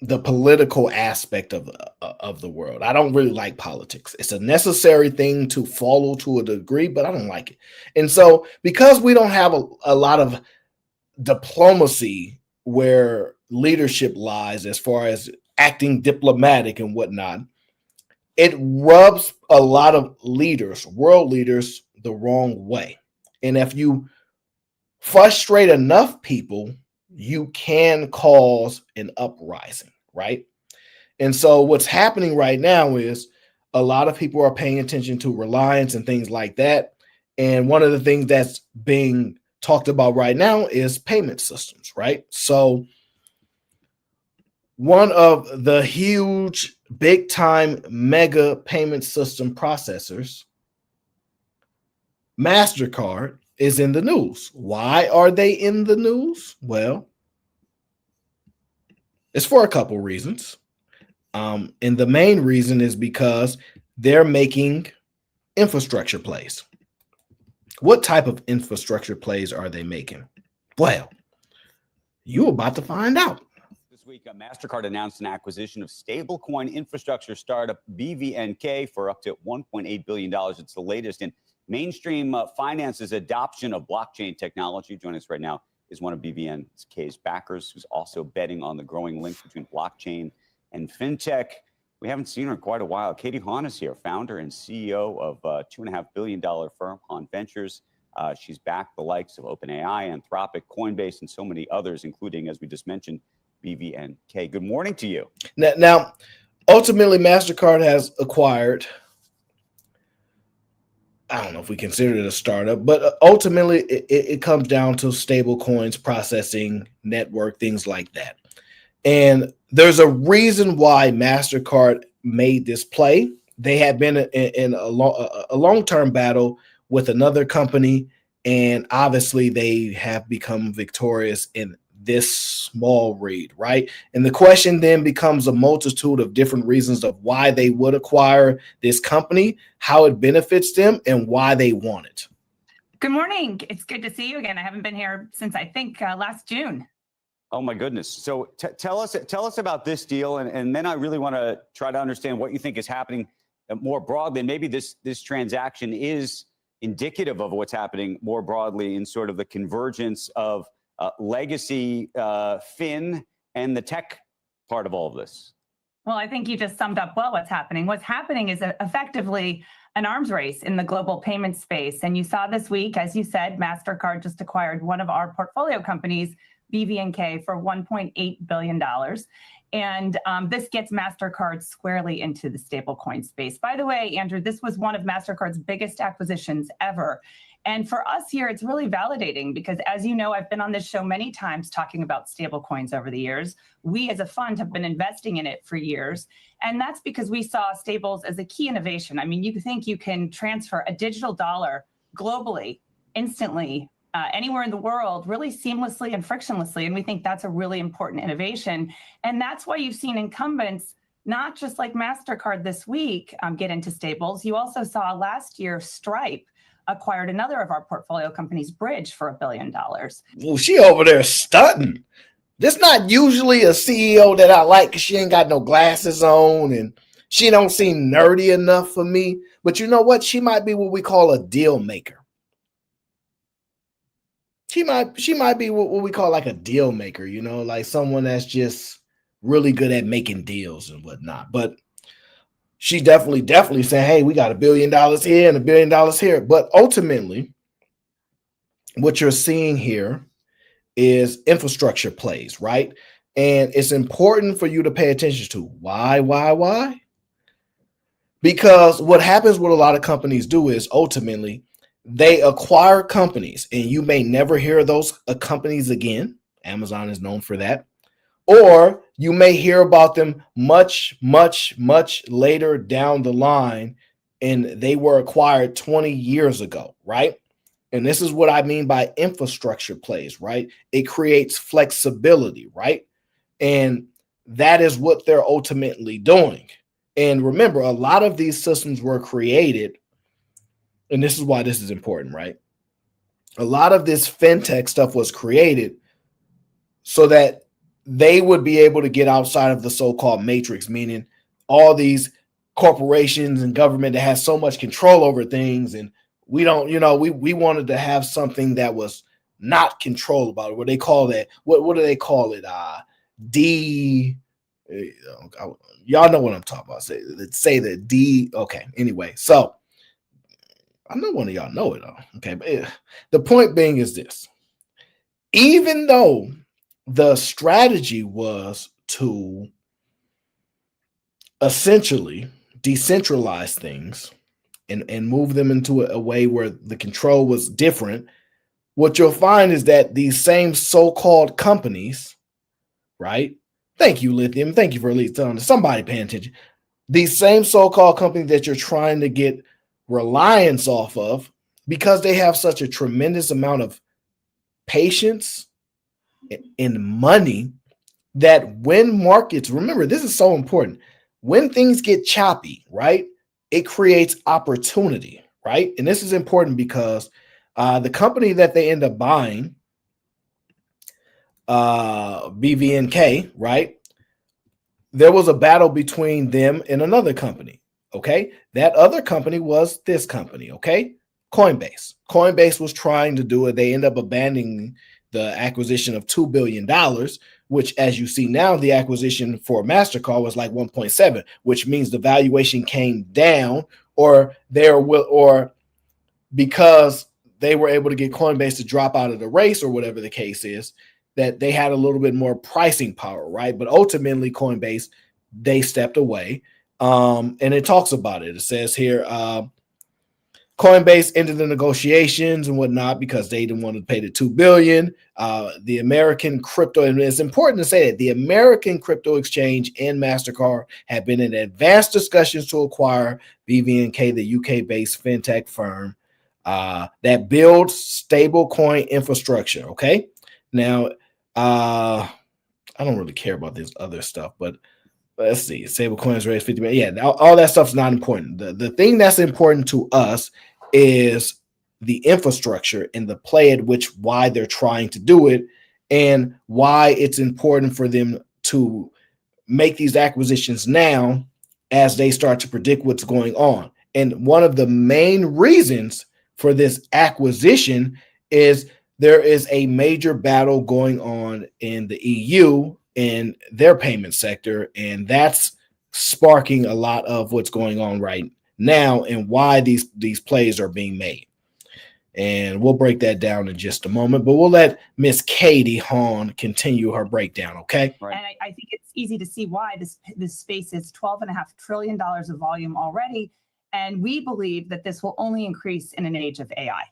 the political aspect of the world. I don't really like politics. It's a necessary thing to follow to a degree, but I don't like it. And so because we don't have a lot of diplomacy where leadership lies as far as acting diplomatic and whatnot, it rubs a lot of leaders, world leaders, the wrong way. And if you frustrate enough people, you can cause an uprising, right? And so what's happening right now is a lot of people are paying attention to reliance and things like that. And one of the things that's being talked about right now is payment systems, right? So one of the huge, big time mega payment system processors, MasterCard, is in the news. Why are they in the news? Well, it's for a couple reasons. And the main reason is because they're making infrastructure plays. What type of infrastructure plays are they making? Well, you're about to find out. This week, MasterCard announced an acquisition of stablecoin infrastructure startup BVNK for up to $1.8 billion. It's the latest in mainstream finance's adoption of blockchain technology. Joining us right now is one of BVNK's backers, who's also betting on the growing link between blockchain and fintech. We haven't seen her in quite a while. Katie Hahn is here, founder and CEO of a $2.5 billion firm, Hahn Ventures. She's backed the likes of OpenAI, Anthropic, Coinbase, and so many others, including, as we just mentioned, BVNK. Good morning to you. Now, ultimately, MasterCard has acquired, I don't know if we consider it a startup, but ultimately it comes down to stable coins, processing, network, things like that. And there's a reason why MasterCard made this play. They had been in a long-term battle with another company, and obviously they have become victorious in this small read, right? And the question then becomes a multitude of different reasons of why they would acquire this company, how it benefits them, and why they want it. Good morning. It's good to see you again. I haven't been here since I think last June. Oh my goodness! So tell us about this deal, and then I really want to try to understand what you think is happening more broadly. And maybe this transaction is indicative of what's happening more broadly in sort of the convergence of legacy fin and the tech part of all of this. Well, I think you just summed up well what's happening. What's happening is effectively an arms race in the global payment space. And you saw this week, as you said, MasterCard just acquired one of our portfolio companies, BVNK, for $1.8 billion. And this gets MasterCard squarely into the stablecoin space. By the way, Andrew, this was one of MasterCard's biggest acquisitions ever. And for us here, it's really validating because, as you know, I've been on this show many times talking about stablecoins over the years. We as a fund have been investing in it for years. And that's because we saw stables as a key innovation. I mean, you think you can transfer a digital dollar globally, instantly, anywhere in the world, really seamlessly and frictionlessly. And we think that's a really important innovation. And that's why you've seen incumbents, not just like MasterCard this week, get into stables. You also saw last year Stripe acquired another of our portfolio companies, Bridge, for $1 billion. Well, she over there stunting. This not usually a CEO that I like because she ain't got no glasses on and she don't seem nerdy enough for me. But you know what? She might be what we call a deal maker. She might be what we call like a deal maker, you know, like someone that's just really good at making deals and whatnot. But she definitely saying, hey, we got $1 billion here and $1 billion here. But ultimately, what you're seeing here is infrastructure plays, right? And it's important for you to pay attention to. Why? Because what happens, what a lot of companies do is ultimately they acquire companies, and you may never hear of those companies again. Amazon is known for that. Or you may hear about them much later down the line, and they were acquired 20 years ago, right? And this is what I mean by infrastructure plays, right? It creates flexibility, right? And that is what they're ultimately doing. And remember, a lot of these systems were created, and this is why this is important, right? A lot of this fintech stuff was created so that they would be able to get outside of the so-called matrix, meaning all these corporations and government that has so much control over things. And we don't, you know, we wanted to have something that was not controllable. What they call that? What do they call it? Y'all know what I'm talking about. Say the D. Okay. Anyway, so I know one of y'all know it all. Okay. But the point being is this. Even though the strategy was to essentially decentralize things and move them into a way where the control was different, what you'll find is that these same so-called companies, right? Thank you, Lithium. Thank you for at least telling somebody paying attention. These same so-called companies that you're trying to get reliance off of, because they have such a tremendous amount of patience and money, that when markets, remember, this is so important. When things get choppy, right, it creates opportunity, right? And this is important because the company that they end up buying, BVNK, right, there was a battle between them and another company, okay? That other company was this company, okay? Coinbase. Coinbase was trying to do it. They end up abandoning the acquisition of $2 billion, which, as you see now, the acquisition for MasterCard was like 1.7, which means the valuation came down, or because they were able to get Coinbase to drop out of the race or whatever the case is, that they had a little bit more pricing power, right? But ultimately, Coinbase, they stepped away. And it talks about it. It says here, Coinbase ended the negotiations and whatnot because they didn't want to pay the $2 billion. The American crypto, and it's important to say that the American crypto exchange and MasterCard have been in advanced discussions to acquire BVNK, the UK-based fintech firm that builds stablecoin infrastructure. Okay, now I don't really care about this other stuff, but let's see. Stablecoins raised 50 million. Yeah, all that stuff's not important. The thing that's important to us is the infrastructure and the play at which why they're trying to do it and why it's important for them to make these acquisitions now as they start to predict what's going on. And one of the main reasons for this acquisition is there is a major battle going on in the EU in their payment sector, and that's sparking a lot of what's going on right now and why these plays are being made. And we'll break that down in just a moment, but we'll let Miss Katie Hahn continue her breakdown, okay? Right. And I think it's easy to see why this space is $12.5 trillion of volume already, and we believe that this will only increase in an age of AI.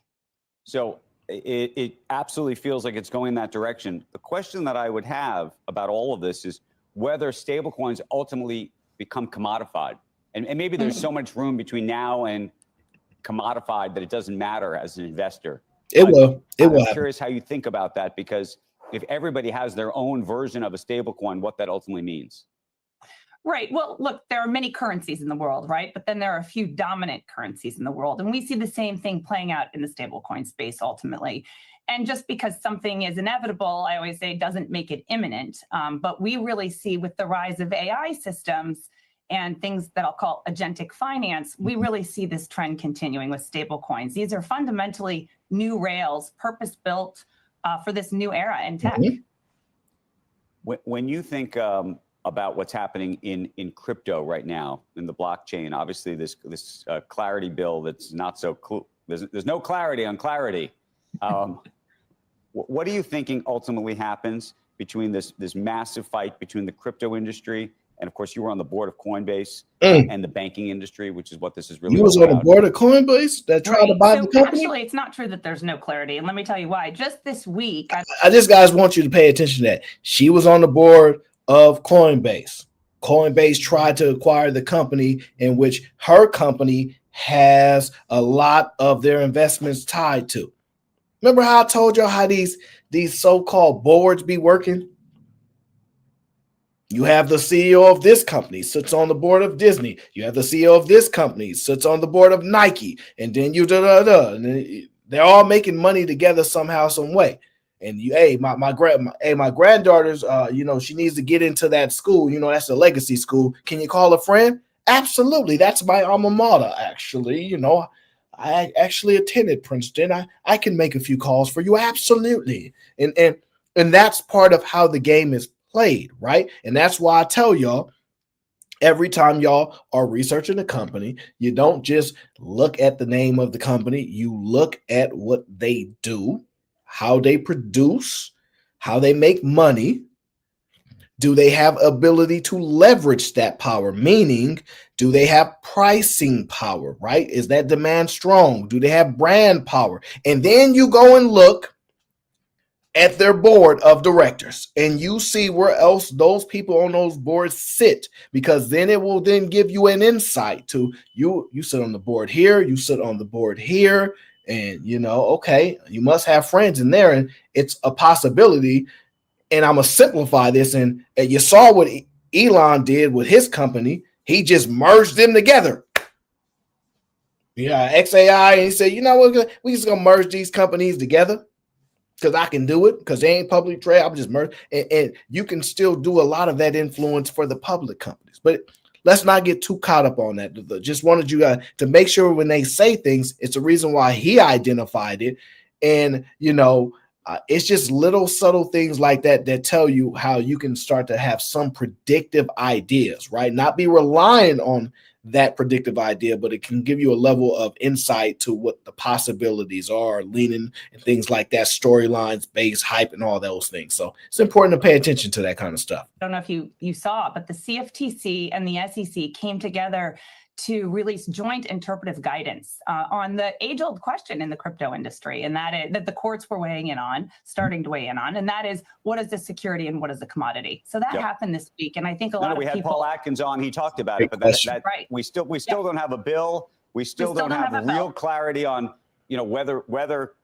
So it absolutely feels like it's going in that direction. The question that I would have about all of this is whether stablecoins ultimately become commodified. And maybe there's so much room between now and commodified that it doesn't matter as an investor. It will. I'm curious how you think about that, because if everybody has their own version of a stablecoin, what that ultimately means. Right. Well, look, there are many currencies in the world, right? But then there are a few dominant currencies in the world. And we see the same thing playing out in the stablecoin space ultimately. And just because something is inevitable, I always say, doesn't make it imminent. But we really see with the rise of AI systems and things that I'll call agentic finance, we really see this trend continuing with stablecoins. These are fundamentally new rails, purpose-built for this new era in tech. When you think about what's happening in crypto right now, in the blockchain, obviously this clarity bill that's not so cool. There's no clarity on clarity. What are you thinking ultimately happens between this massive fight between the crypto industry, and of course you were on the board of Coinbase, and the banking industry, which is what this is really You was on the board of Coinbase that tried to buy the company? Actually, it's not true that there's no clarity, and let me tell you why. Just this week, I just guys want you to pay attention to that. She was on the board of Coinbase. Coinbase tried to acquire the company in which her company has a lot of their investments tied to. Remember how I told y'all how these so-called boards be working? You have the CEO of this company sits on the board of Disney. You have the CEO of this company sits on the board of Nike, and then you and they're all making money together somehow, some way. And my granddaughter's, she needs to get into that school. That's a legacy school. Can you call a friend? Absolutely. That's my alma mater. Actually, I actually attended Princeton. I can make a few calls for you. Absolutely. And that's part of how the game is played, right? And that's why I tell y'all, every time y'all are researching a company, you don't just look at the name of the company. You look at what they do, how they produce, how they make money. Do they have ability to leverage that power? Meaning, do they have pricing power, right? Is that demand strong? Do they have brand power? And then you go and look at their board of directors and you see where else those people on those boards sit, because then it will then give you an insight to you sit on the board here, you sit on the board here, and okay, you must have friends in there, and it's a possibility. And I'm gonna simplify this, and you saw what Elon did with his company. He just merged them together. XAI, and he said, we just gonna merge these companies together because I can do it, because they ain't public trade. I'm just merge, and you can still do a lot of that influence for the public companies. But let's not get too caught up on that. Just wanted you guys to make sure when they say things, it's a reason why he identified it. And it's just little subtle things like that tell you how you can start to have some predictive ideas, right? Not be relying on that predictive idea, but it can give you a level of insight to what the possibilities are, leaning and things like that, storylines, base, hype, and all those things. So it's important to pay attention to that kind of stuff. I don't know if you saw, but the CFTC and the SEC came together to release joint interpretive guidance on the age-old question in the crypto industry, and that is that the courts were starting to weigh in on, and that is, what is the security and what is the commodity? So that happened this week, and I think a lot of people. We had Paul Atkins on; he talked about it, but right. we still don't have a bill. We still don't have real clarity on whether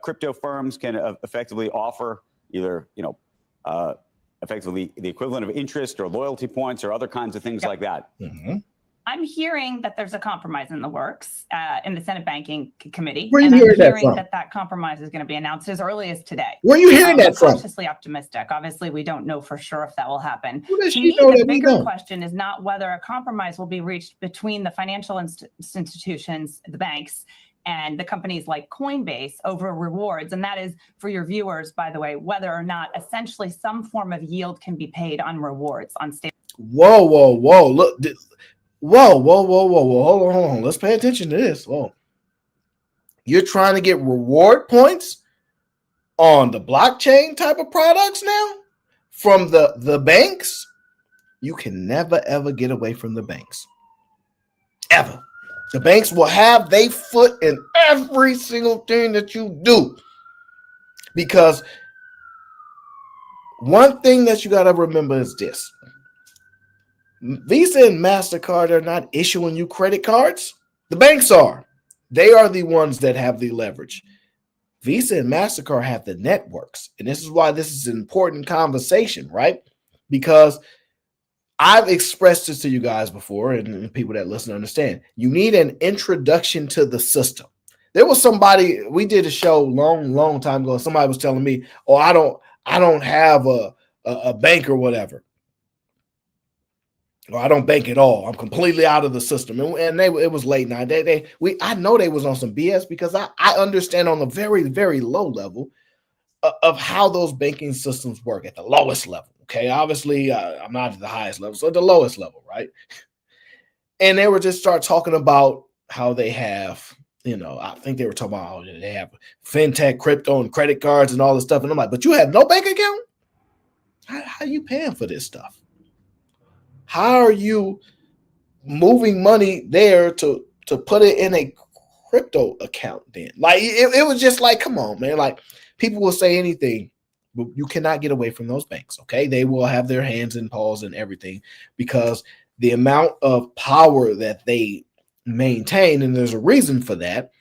crypto firms can effectively offer either effectively the equivalent of interest or loyalty points or other kinds of things like that. Mm-hmm. I'm hearing that there's a compromise in the works in the Senate Banking Committee. Where are you and hearing I'm that hearing from? that compromise is going to be announced as early as today. Where are you hearing that I'm from? cautiously optimistic. Obviously, we don't know for sure if that will happen. Who does To she me, know the that we bigger don't? question is not whether a compromise will be reached between the financial institutions, the banks, and the companies like Coinbase over rewards. And that is, for your viewers, by the way, whether or not essentially some form of yield can be paid on rewards on stable. Whoa, whoa, whoa. Look. Whoa, whoa, whoa, whoa, whoa. Hold on, hold on. Let's pay attention to this. Whoa. You're trying to get reward points on the blockchain type of products now from the banks? You can never, ever get away from the banks. Ever. The banks will have their foot in every single thing that you do. Because one thing that you got to remember is this. Visa and MasterCard are not issuing you credit cards. The banks are. They are the ones that have the leverage. Visa and MasterCard have the networks. And this is why this is an important conversation, right? Because I've expressed this to you guys before, and people that listen understand. You need an introduction to the system. There was somebody, we did a show long time ago. Somebody was telling me, oh, I don't have a bank or whatever. Or I don't bank at all. I'm completely out of the system. And it was late night. I know they was on some BS because I understand on a very, very low level of how those banking systems work at the lowest level. Okay, obviously I'm not at the highest level, so at the lowest level, right? And they were just start talking about how they have, I think they were talking about how they have fintech, crypto, and credit cards and all this stuff. And I'm like, but you have no bank account? How are you paying for this stuff? How are you moving money there to put it in a crypto account then? Like it was just like, come on, man. Like people will say anything, but you cannot get away from those banks. Okay. They will have their hands and paws and everything because the amount of power that they maintain, and there's a reason for that.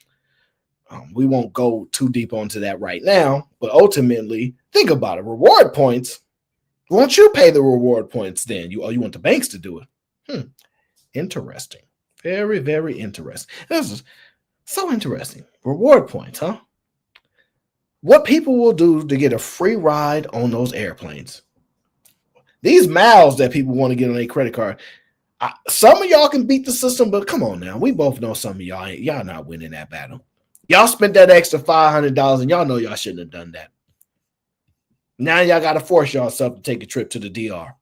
We won't go too deep onto that right now, but ultimately think about it. Reward points. Won't you pay the reward points then? You want the banks to do it. Interesting. Very, very interesting. This is so interesting. Reward points, huh? What people will do to get a free ride on those airplanes. These miles that people want to get on a credit card. Some of y'all can beat the system, but come on now. We both know some of y'all not winning that battle. Y'all spent that extra $500 and y'all know y'all shouldn't have done that. Now y'all got to force yourself to take a trip to the DR.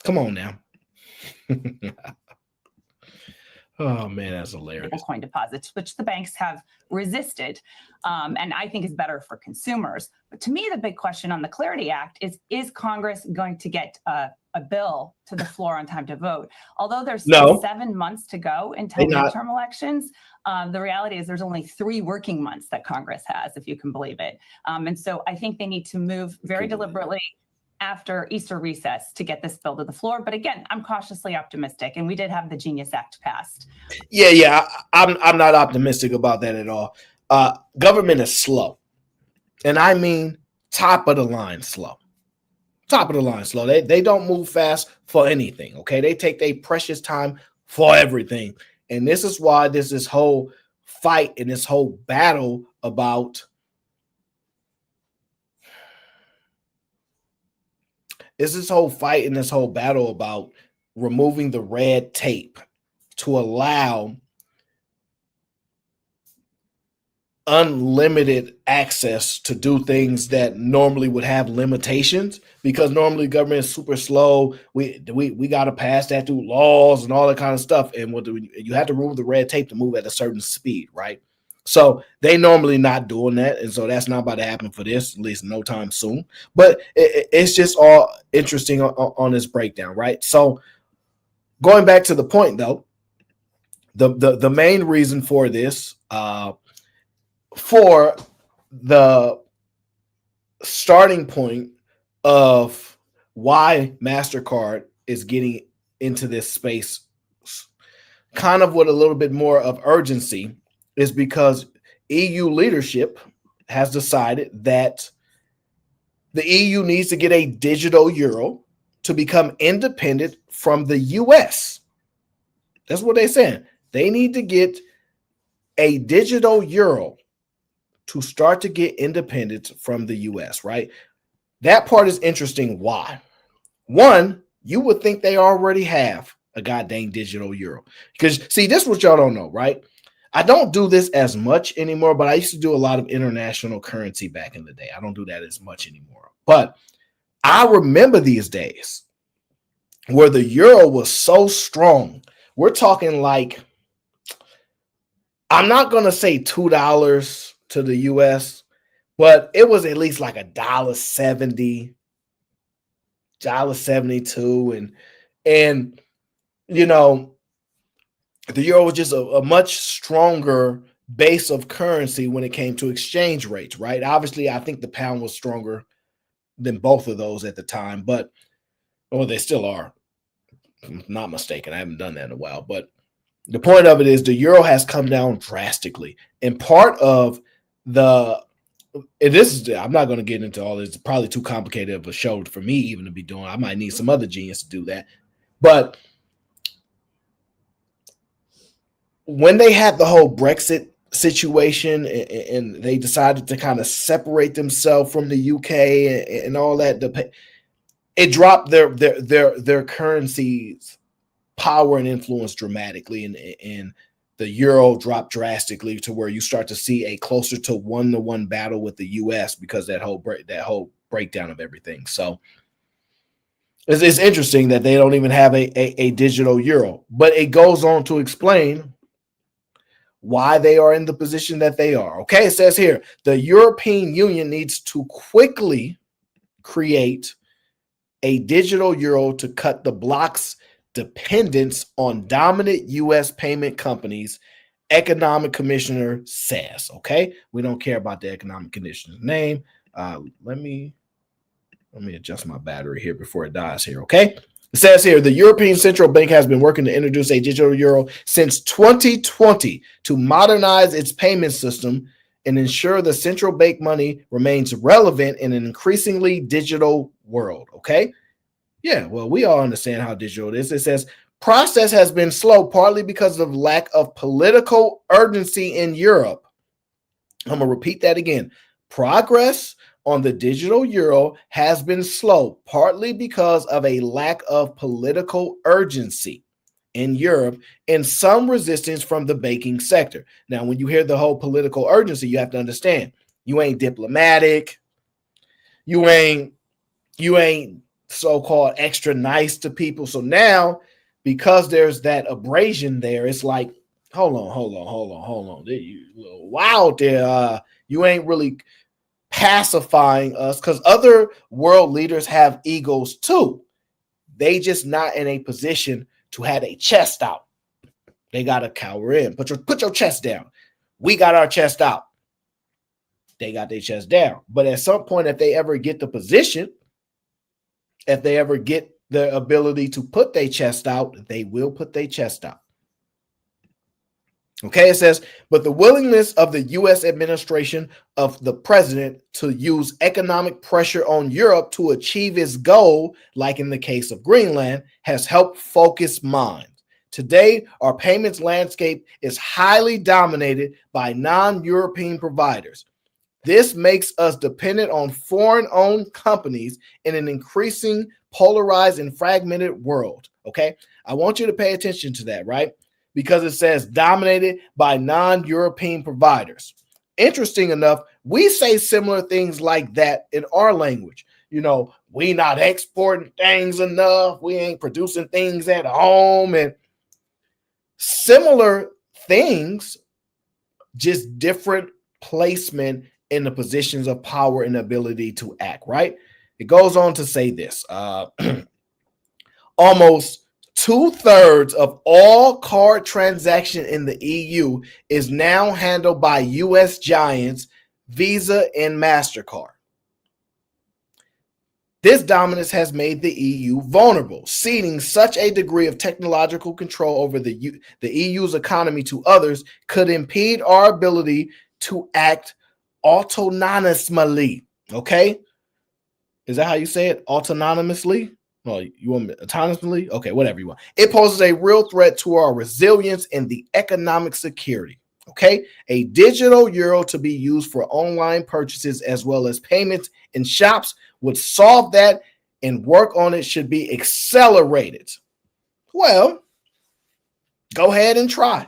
Come on now. Oh, man, that's hilarious. Coin deposits, which the banks have resisted, and I think is better for consumers. But to me, the big question on the Clarity Act is Congress going to get a bill to the floor on time to vote? Although there's still 7 months to go until midterm elections, the reality is there's only 3 working months that Congress has, if you can believe it. And so I think they need to move very deliberately after Easter recess to get this bill to the floor. But again, I'm cautiously optimistic, and we did have the Genius Act passed. Yeah, I'm not optimistic about that at all. Government is slow, and I mean top of the line slow. Top of the line slow. They don't move fast for anything. Okay, they take their precious time for everything, and this is why there's this whole fight and this whole battle about. Is this whole fight and this whole battle about removing the red tape to allow unlimited access to do things that normally would have limitations, because normally government is super slow. We got to pass that through laws and all that kind of stuff. And you have to remove the red tape to move at a certain speed, right? So they normally not doing that. And so that's not about to happen for this, at least no time soon. But it's just all interesting on this breakdown, right? So going back to the point, though, the main reason for this, for the starting point of why MasterCard is getting into this space kind of with a little bit more of urgency is because EU leadership has decided that the EU needs to get a digital euro to become independent from the US. That's what they're saying. They need to get a digital euro to start to get independence from the US, right? That part is interesting. Why? One, you would think they already have a goddamn digital euro. Because, see, this is what y'all don't know, right? I don't do this as much anymore, but I used to do a lot of international currency back in the day. I don't do that as much anymore. But I remember these days where the euro was so strong. We're talking like, I'm not going to say $2 to the US, but it was at least like $1.70, $1.72. And you know, the euro was just a much stronger base of currency when it came to exchange rates, right? Obviously, I think the pound was stronger than both of those at the time, but they still are. I'm not mistaken. I haven't done that in a while, but the point of it is the euro has come down drastically. And part of the I'm not going to get into all this. It's probably too complicated of a show for me even to be doing. I might need some other genius to do that. But when they had the whole Brexit situation and they decided to kind of separate themselves from the UK and all that, it dropped their currency's power and influence dramatically, and the euro dropped drastically to where you start to see a closer to 1-to-1 battle with the US because that whole breakdown of everything. So it's interesting that they don't even have a digital euro, but it goes on to explain why they are in the position that they are. Okay, it says here, the European Union needs to quickly create a digital euro to cut the bloc's dependence on dominant U.S. payment companies, Economic Commissioner says. Okay, we don't care about the Economic Commissioner's name. Let me adjust my battery here before it dies here. Okay. It says here, the European Central Bank has been working to introduce a digital euro since 2020 to modernize its payment system and ensure the central bank money remains relevant in an increasingly digital world. Okay. Yeah, well, we all understand how digital it is. It says, process has been slow, partly because of lack of political urgency in Europe. I'm going to repeat that again. Progress on the digital euro has been slow, partly because of a lack of political urgency in Europe and some resistance from the banking sector. Now, when you hear the whole political urgency, you have to understand you ain't diplomatic, you ain't so-called extra nice to people. So now, because there's that abrasion there, it's like, hold on. You wow there. You ain't really pacifying us, because other world leaders have egos too. They just not in a position to have a chest out. They got to cower in. Put your chest down. We got our chest out. They got their chest down. But at some point, if they ever get the position, if they ever get the ability to put their chest out, they will put their chest out. Okay, it says, but the willingness of the U.S. administration of the president to use economic pressure on Europe to achieve its goal, like in the case of Greenland, has helped focus minds. Today, our payments landscape is highly dominated by non-European providers. This makes us dependent on foreign-owned companies in an increasing polarized and fragmented world. Okay, I want you to pay attention to that, right? Because it says dominated by non-European providers. Interesting enough, we say similar things like that in our language. You know, we not exporting things enough. We ain't producing things at home, and similar things, just different placement in the positions of power and ability to act, right? It goes on to say this. Almost 2/3 of all card transaction in the EU is now handled by U.S. giants Visa and MasterCard. This dominance has made the EU vulnerable. Ceding such a degree of technological control over the EU's economy to others could impede our ability to act autonomously. Okay? Is that how you say it? Autonomously? Oh, you want me autonomously? Okay, whatever you want. It poses a real threat to our resilience and the economic security. Okay, a digital euro to be used for online purchases as well as payments in shops would solve that, and work on it should be accelerated. Well, go ahead and try.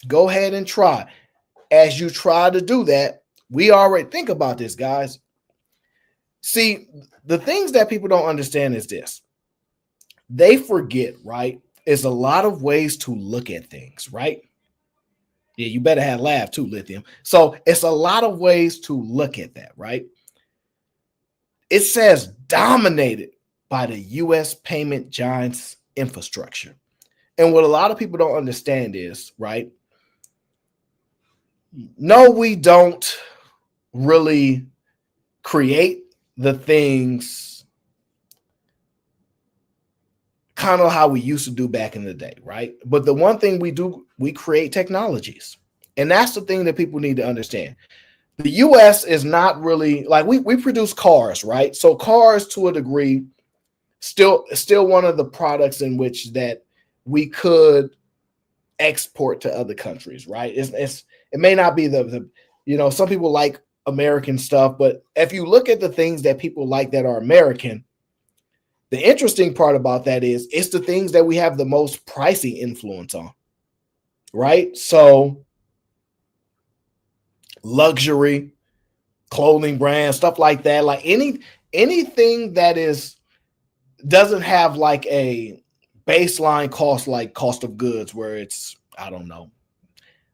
Go ahead and try. As you try to do that, we already think about this, guys. See, the things that people don't understand is this. They forget, right? It's a lot of ways to look at things, right? Yeah, you better have laugh too, Lithium. So it's a lot of ways to look at that, right? It says dominated by the US payment giants infrastructure. And what a lot of people don't understand is, right? No, we don't really create the things kind of how we used to do back in the day, right? But the one thing we do, we create technologies. And that's the thing that people need to understand. The US is not really like we produce cars, right? So cars to a degree still one of the products in which that we could export to other countries, right? It may not be the some people like American stuff, but if you look at the things that people like that are American, the interesting part about that is it's the things that we have the most pricing influence on, right? So luxury, clothing brands, stuff like that, like anything that doesn't have like a baseline cost, like cost of goods, where it's, I don't know,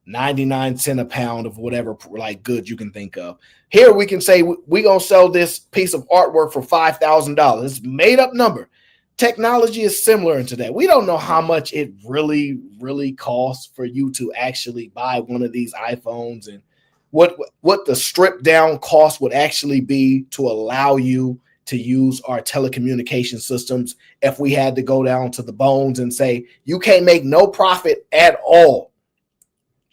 99 cents a pound of whatever like goods you can think of. Here we can say we're going to sell this piece of artwork for $5,000. It's a made up number. Technology is similar into that. We don't know how much it really, really costs for you to actually buy one of these iPhones, and what the stripped down cost would actually be to allow you to use our telecommunication systems if we had to go down to the bones and say, you can't make no profit at all.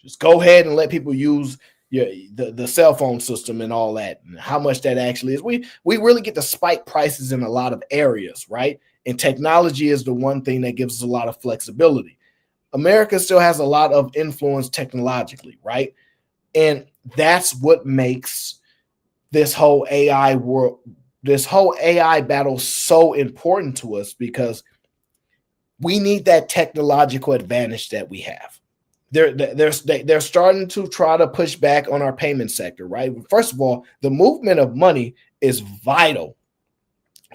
Just go ahead and let people use the cell phone system and all that, and how much that actually is. We really get to spike prices in a lot of areas, right? And technology is the one thing that gives us a lot of flexibility. America still has a lot of influence technologically, right? And that's what makes this whole AI world, this whole AI battle so important to us, because we need that technological advantage that we have. They're starting to try to push back on our payment sector, right? First of all, the movement of money is vital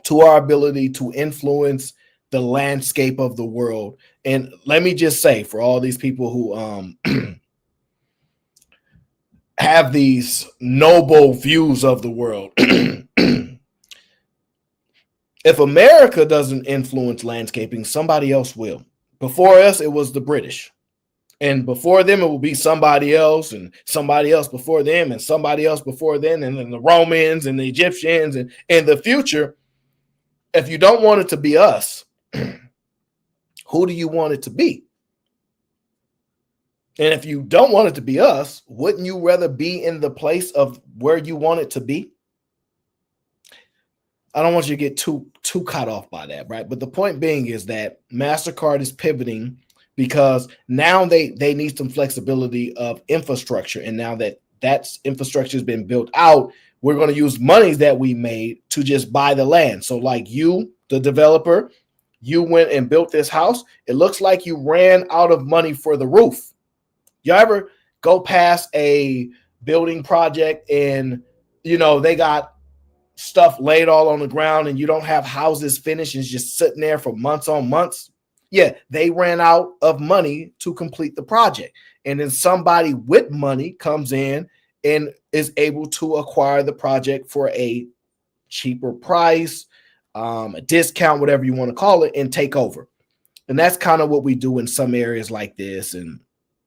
to our ability to influence the landscape of the world. And let me just say, for all these people who have these noble views of the world, if America doesn't influence landscaping, somebody else will. Before us, it was the British. And before them, it will be somebody else, and somebody else before them, and somebody else before them, and then the Romans and the Egyptians. And in the future, if you don't want it to be us, who do you want it to be? And if you don't want it to be us, wouldn't you rather be in the place of where you want it to be? I don't want you to get too caught off by that, right? But the point being is that MasterCard is pivoting because now they need some flexibility of infrastructure. And now that infrastructure has been built out, we're going to use monies that we made to just buy the land. So like you, the developer, you went and built this house. It looks like you ran out of money for the roof. You ever go past a building project and, they got stuff laid all on the ground and you don't have houses finished and it's just sitting there for months on months? Yeah, they ran out of money to complete the project. And then somebody with money comes in and is able to acquire the project for a cheaper price, a discount, whatever you want to call it, and take over. And that's kind of what we do in some areas like this and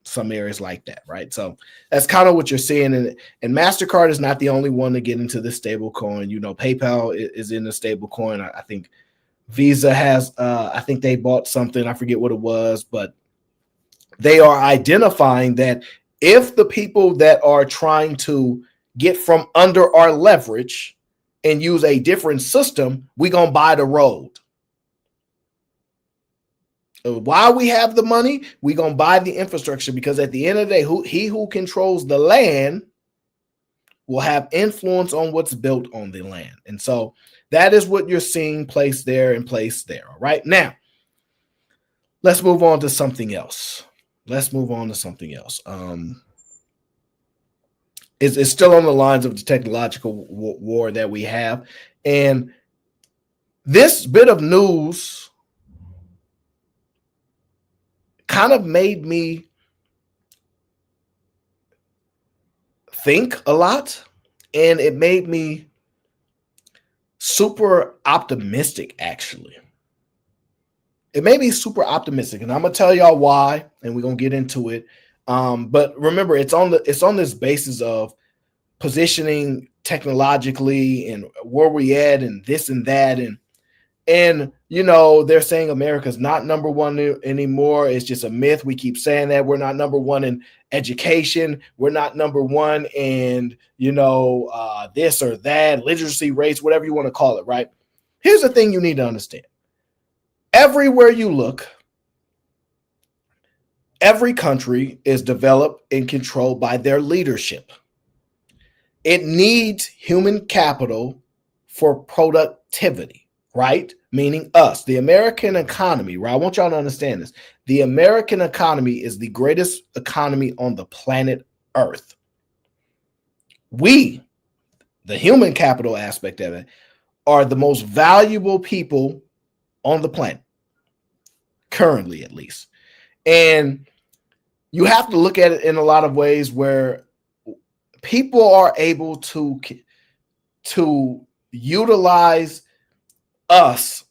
some areas like that, right? So that's kind of what you're seeing. And MasterCard is not the only one to get into this stable coin. PayPal is in the stable coin. I think Visa has, I think they bought something. I forget what it was, but they are identifying that if the people that are trying to get from under our leverage and use a different system, we're going to buy the road. While we have the money, we're going to buy the infrastructure, because at the end of the day, he who controls the land will have influence on what's built on the land. And so that is what you're seeing placed there and placed there. All right. Now, let's move on to something else. It's still on the lines of the technological war that we have. And this bit of news kind of made me think a lot, and it made me super optimistic, actually. It made me super optimistic, and I'm gonna tell y'all why, and we're gonna get into it. But remember, it's on this basis of positioning technologically and where we at and this and that, and you know, they're saying America's not number one anymore. It's just a myth. We keep saying that we're not number one in education. We're not number one in, you know, this or that, literacy rates, whatever you want to call it, right? Here's the thing you need to understand. Everywhere you look, every country is developed and controlled by their leadership. It needs human capital for productivity, right? Meaning us, the American economy, right? I want y'all to understand this. The American economy is the greatest economy on the planet Earth. We, the human capital aspect of it, are the most valuable people on the planet, currently at least. And you have to look at it in a lot of ways where people are able to utilize us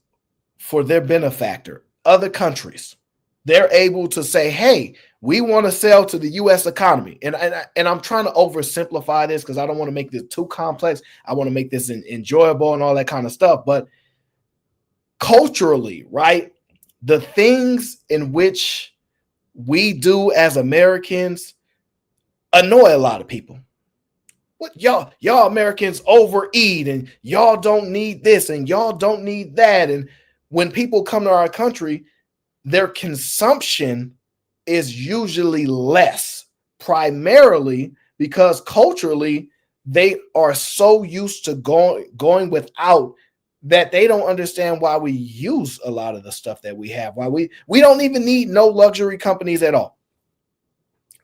for their benefactor, other countries. They're able to say, hey, we want to sell to the U.S. economy. And I'm trying to oversimplify this because I don't want to make this too complex. I want to make this enjoyable and all that kind of stuff. But culturally, right, the things in which we do as Americans annoy a lot of people. What y'all Americans overeat, and y'all don't need this, and y'all don't need that. And when people come to our country, their consumption is usually less, primarily because culturally they are so used to going without that they don't understand why we use a lot of the stuff that we have. Why we don't even need no luxury companies at all.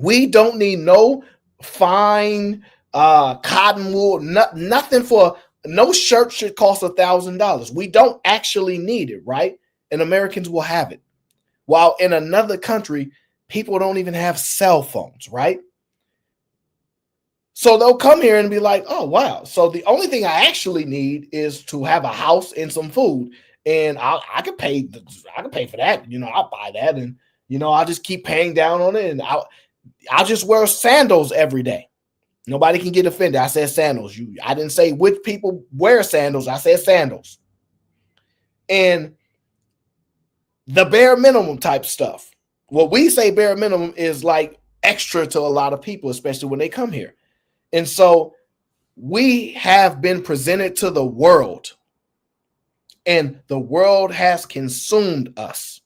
We don't need no fine cotton wool, nothing. For no shirt should cost $1,000. We don't actually need it, right? And Americans will have it. While in another country, people don't even have cell phones, right? So they'll come here and be like, oh, wow. So the only thing I actually need is to have a house and some food. And I can pay for that. You know, I'll buy that. And, you know, I'll just keep paying down on it. And I'll just wear sandals every day. Nobody can get offended. I said sandals. I didn't say which people wear sandals. I said sandals. And the bare minimum type stuff. What we say bare minimum is like extra to a lot of people, especially when they come here. And so we have been presented to the world, and the world has consumed us,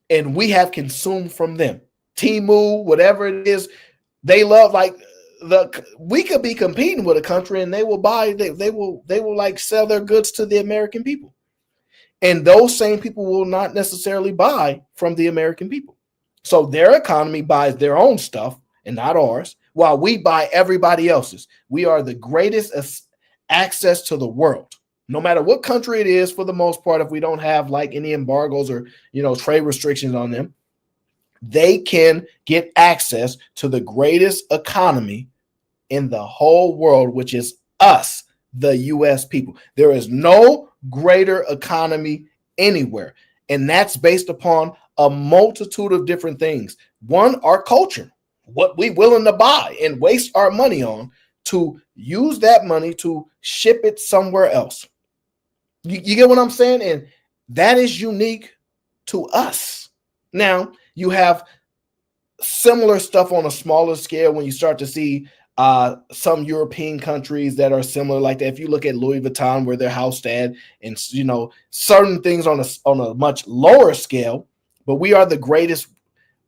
and we have consumed from them. Temu, whatever it is, they love, like, we could be competing with a country and they will like sell their goods to the American people. And those same people will not necessarily buy from the American people. So their economy buys their own stuff and not ours, while we buy everybody else's. We are the greatest access to the world, no matter what country it is. For the most part, if we don't have like any embargoes or, you know, trade restrictions on them, they can get access to the greatest economy in the whole world, which is us, the U.S. people. There is no greater economy anywhere. And that's based upon a multitude of different things. One, our culture, what we willing to buy and waste our money on to use that money to ship it somewhere else. You get what I'm saying? And that is unique to us. Now, you have similar stuff on a smaller scale when you start to see some European countries that are similar like that. If you look at Louis Vuitton, where they're housed at, and certain things on a much lower scale, but we are the greatest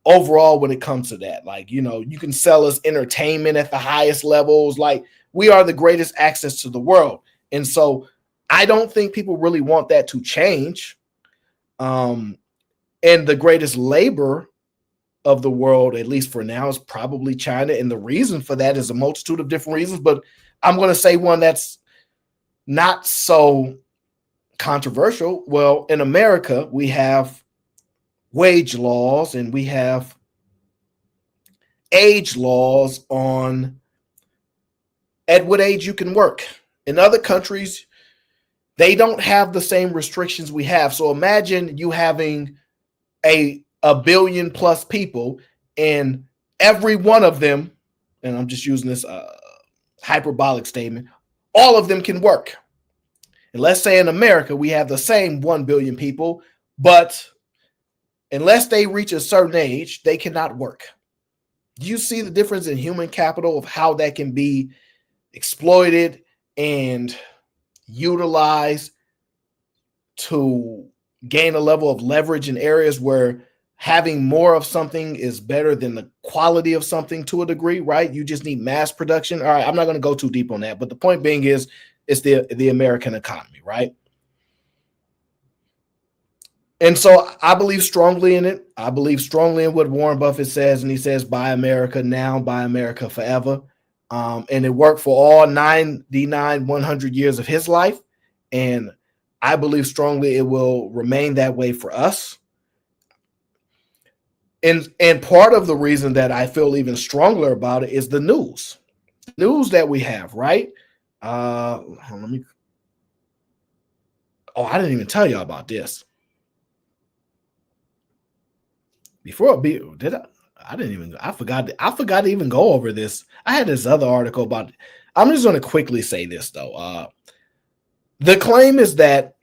overall when it comes to that. Like, you can sell us entertainment at the highest levels. Like, we are the greatest access to the world. And so I don't think people really want that to change. And the greatest labor of the world, at least for now, is probably China. And the reason for that is a multitude of different reasons, but I'm going to say one that's not so controversial. Well, in America, we have wage laws and we have age laws on at what age you can work. In other countries, they don't have the same restrictions we have. So imagine you having a billion plus people, and every one of them, and I'm just using this hyperbolic statement, all of them can work. And let's say in America, we have the same 1 billion people, but unless they reach a certain age, they cannot work. Do you see the difference in human capital of how that can be exploited and utilized to gain a level of leverage in areas where having more of something is better than the quality of something to a degree, right? You just need mass production. All right, I'm not going to go too deep on that, but the point being is it's the American economy, right? And so I believe strongly in it. I believe strongly in what Warren Buffett says, and he says, buy America now, buy America forever. And it worked for all 100 years of his life. And I believe strongly it will remain that way for us. And part of the reason that I feel even stronger about it is the news that we have, right? I didn't even tell y'all about this. I forgot to even go over this. I had this other article about it. I'm just going to quickly say this though. The claim is that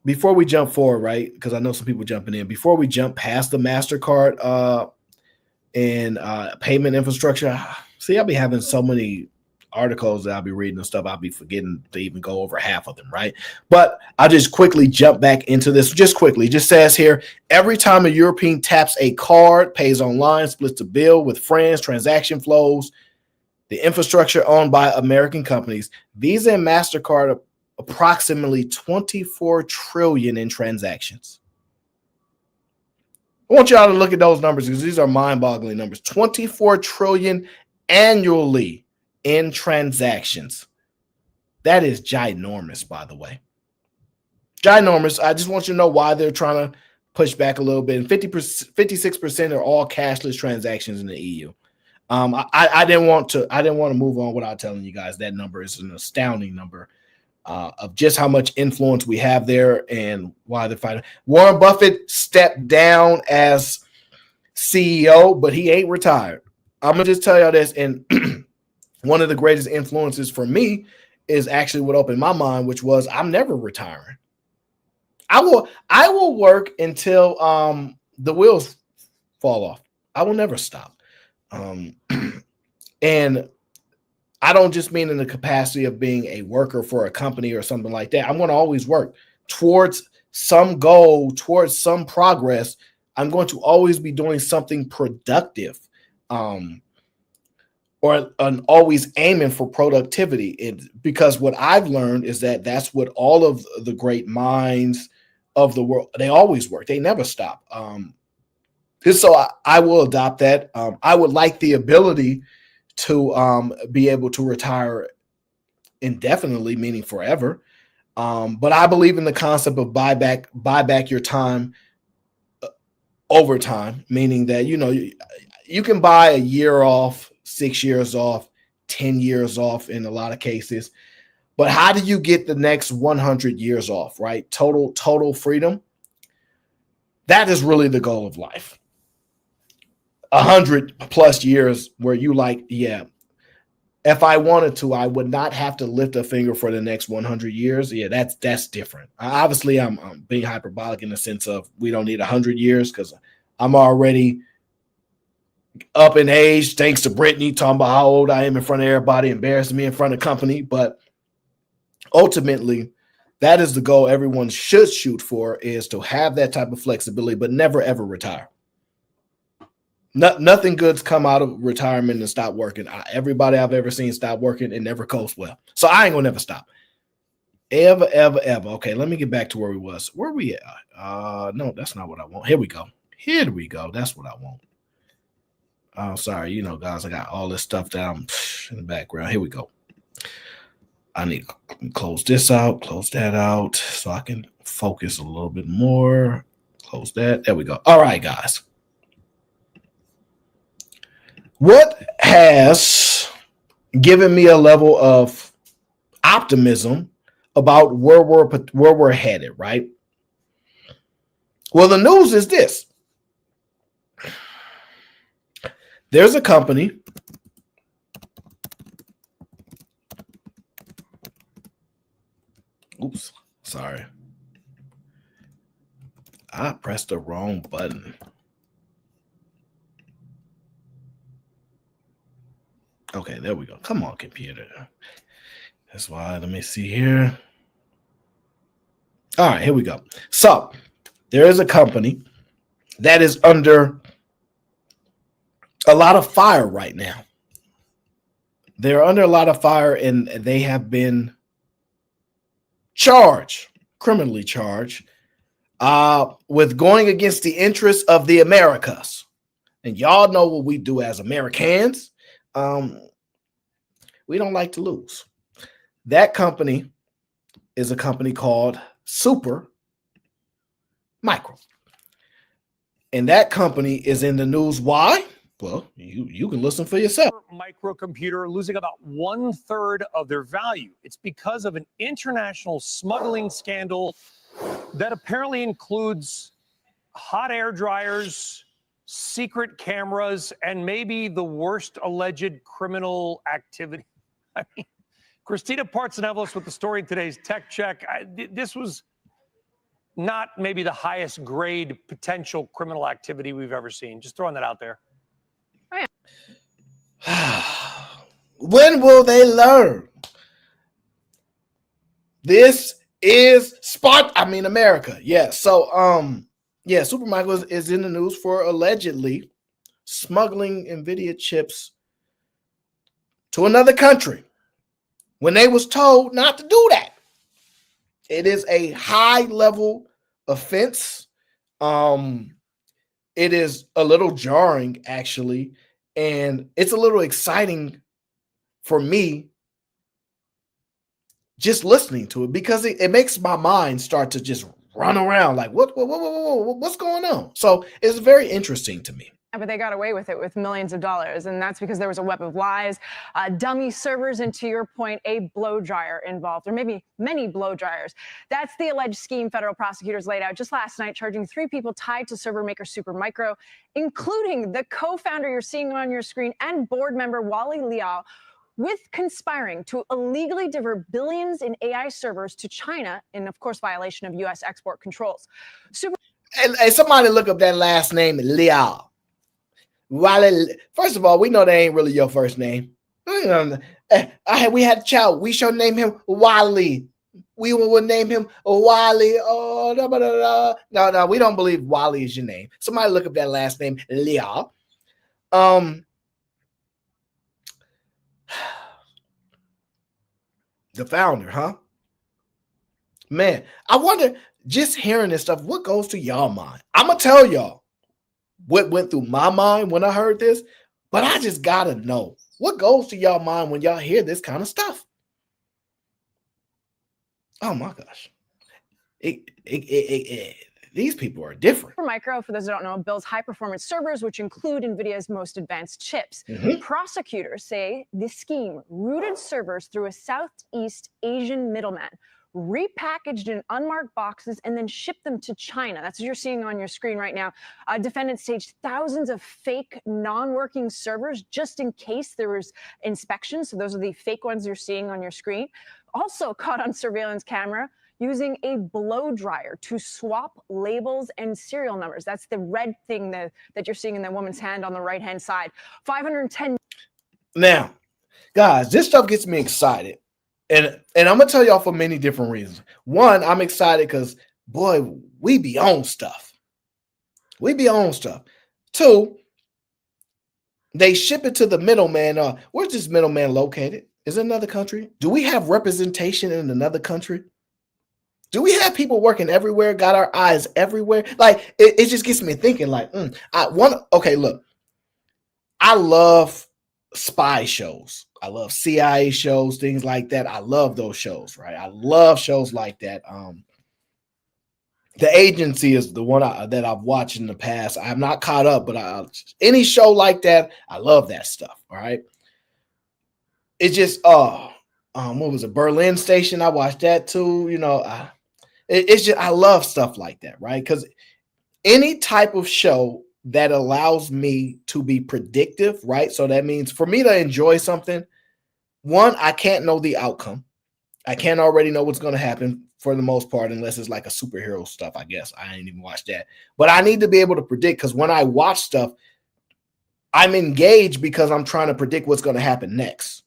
before we jump forward, right? Because I know some people jumping in, before we jump past the MasterCard and payment infrastructure. See, I'll be having so many articles that I'll be reading and stuff, I'll be forgetting to even go over half of them, right? But I'll just quickly jump back into this. Just quickly, it just says here, every time a European taps a card, pays online, splits a bill with friends, transaction flows, the infrastructure owned by American companies, Visa and MasterCard approximately 24 trillion in transactions. I want y'all to look at those numbers because these are mind-boggling numbers. 24 trillion annually in transactions. That is ginormous, by the way. Ginormous. I just want you to know why they're trying to push back a little bit. And 56% are all cashless transactions in the EU. I didn't want to move on without telling you guys that number is an astounding number of just how much influence we have there and why they're fighting. Warren Buffett stepped down as CEO, but he ain't retired. I'm gonna just tell y'all this, and one of the greatest influences for me is actually what opened my mind, which was I'm never retiring. I will work until the wheels fall off. I will never stop. And I don't just mean in the capacity of being a worker for a company or something like that. I'm going to always work towards some goal, towards some progress. I'm going to always be doing something productive, or always aiming for productivity. Because what I've learned is that that's what all of the great minds of the world, they always work. They never stop. So I will adopt that. I would like the ability to be able to retire indefinitely, meaning forever. But I believe in the concept of buy back your time over time, meaning that, you can buy a year off, 6 years off, 10 years off in a lot of cases. But how do you get the next 100 years off, right? Total freedom. That is really the goal of life. 100+ years where you if I wanted to, I would not have to lift a finger for the next 100 years. Yeah, that's different. Obviously, I'm being hyperbolic in the sense of we don't need 100 years because I'm already up in age, thanks to Brittany, talking about how old I am in front of everybody, embarrassing me in front of company. But ultimately, that is the goal everyone should shoot for, is to have that type of flexibility, but never, ever retire. Nothing good's come out of retirement and stop working. Everybody I've ever seen stop working, it never goes well. So I ain't gonna never stop. Ever, ever, ever. Okay, let me get back to where we was. Where we at? No, that's not what I want. Here we go. Here we go. That's what I want. Oh, sorry. You know, guys, I got all this stuff down in the background. Here we go. I need to close this out, close that out, so I can focus a little bit more. Close that. There we go. All right, guys. What has given me a level of optimism about where we're headed, right? Well, the news is this. There's a company oops, sorry. I pressed the wrong button. Okay, there we go. Come on, computer. That's why. Let me see here. All right, here we go. So there is a company that is under a lot of fire right now. They're under a lot of fire, and they have been criminally charged, with going against the interests of the Americas. And y'all know what we do as Americans. We don't like to lose. That company is a company called Super Micro. And that company is in the news. Why? Well, you can listen for yourself. Microcomputer losing about 1/3 of their value. It's because of an international smuggling scandal that apparently includes hot air dryers, secret cameras, and maybe the worst alleged criminal activity. I mean, Christina Partsenevelos with the story in today's Tech Check. This was not maybe the highest grade potential criminal activity we've ever seen. Just throwing that out there. When will they learn? This is America. Yeah. So, Supermicro is in the news for allegedly smuggling NVIDIA chips to another country when they was told not to do that. It is a high-level offense. It is a little jarring, actually, and it's a little exciting for me just listening to it, because it makes my mind start to just run around like, what's going on? So it's very interesting to me. But they got away with it with millions of dollars, and that's because there was a web of lies, dummy servers, and to your point, a blow dryer involved, or maybe many blow dryers. That's the alleged scheme federal prosecutors laid out just last night, charging 3 people tied to server maker Supermicro, including the co-founder you're seeing on your screen and board member Wally Liao, with conspiring to illegally divert billions in AI servers to China in, of course, violation of U.S. export controls. And somebody look up that last name, Liao. Wally. First of all, we know that ain't really your first name. We had a child. We should name him Wally. We would name him Wally. Oh, no, we don't believe Wally is your name. Somebody look up that last name, Liao. The founder, huh? Man, I wonder, just hearing this stuff, what goes to y'all mind? I'm gonna tell y'all what went through my mind when I heard this, but I just gotta know what goes to y'all mind when y'all hear this kind of stuff. Oh my gosh. These people are different. Supermicro, for those who don't know, builds high-performance servers, which include NVIDIA's most advanced chips. Prosecutors say the scheme routed servers through a Southeast Asian middleman, repackaged in unmarked boxes, and then shipped them to China. That's what you're seeing on your screen right now. Defendants staged thousands of fake, non-working servers just in case there was inspection. So those are the fake ones you're seeing on your screen. Also caught on surveillance camera, using a blow dryer to swap labels and serial numbers. That's the red thing that you're seeing in the woman's hand on the right-hand side. 510. Now, guys, this stuff gets me excited. And I'm going to tell y'all for many different reasons. One, I'm excited because, boy, we be on stuff. We be on stuff. Two, they ship it to the middleman. Where's this middleman located? Is it another country? Do we have representation in another country? Do we have people working everywhere, got our eyes everywhere? Like, it just gets me thinking, like, okay, look, I love spy shows. I love CIA shows, things like that. I love those shows, right? I love shows like that. The Agency is the one that I've watched in the past. I'm not caught up, but any show like that, I love that stuff. All right. It's just, what was it? Berlin Station. I watched that too. You know, it's just, I love stuff like that, right? Because any type of show that allows me to be predictive, right? So that means for me to enjoy something, one, I can't know the outcome. I can't already know what's going to happen for the most part, unless it's like a superhero stuff, I guess. I ain't even watched that. But I need to be able to predict, because when I watch stuff, I'm engaged because I'm trying to predict what's going to happen next,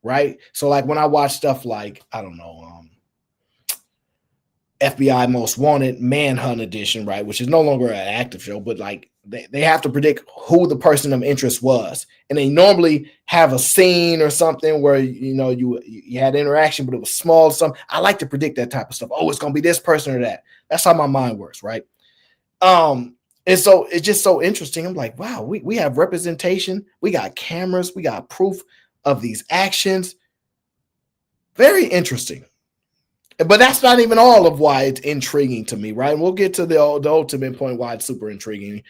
right? So like when I watch stuff like, I don't know, FBI Most Wanted Manhunt Edition, right, which is no longer an active show, but like they have to predict who the person of interest was. And they normally have a scene or something where, you know, you had interaction, but it was small or something. I like to predict that type of stuff. Oh, it's going to be this person or that. That's how my mind works, right? And so it's just so interesting. I'm like, wow, we have representation. We got cameras. We got proof of these actions. Very interesting. But that's not even all of why it's intriguing to me, right? And we'll get to the ultimate point why it's super intriguing.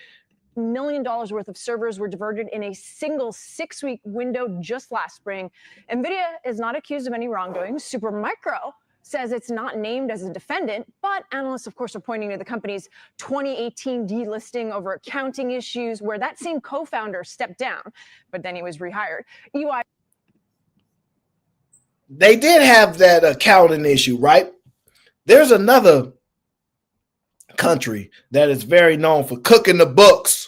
$1 million worth of servers were diverted in a single 6-week window just last spring. NVIDIA is not accused of any wrongdoing. Supermicro says it's not named as a defendant, but analysts, of course, are pointing to the company's 2018 delisting over accounting issues, where that same co-founder stepped down, but then he was rehired. UI. They did have that accounting issue, right? There's another country that is very known for cooking the books.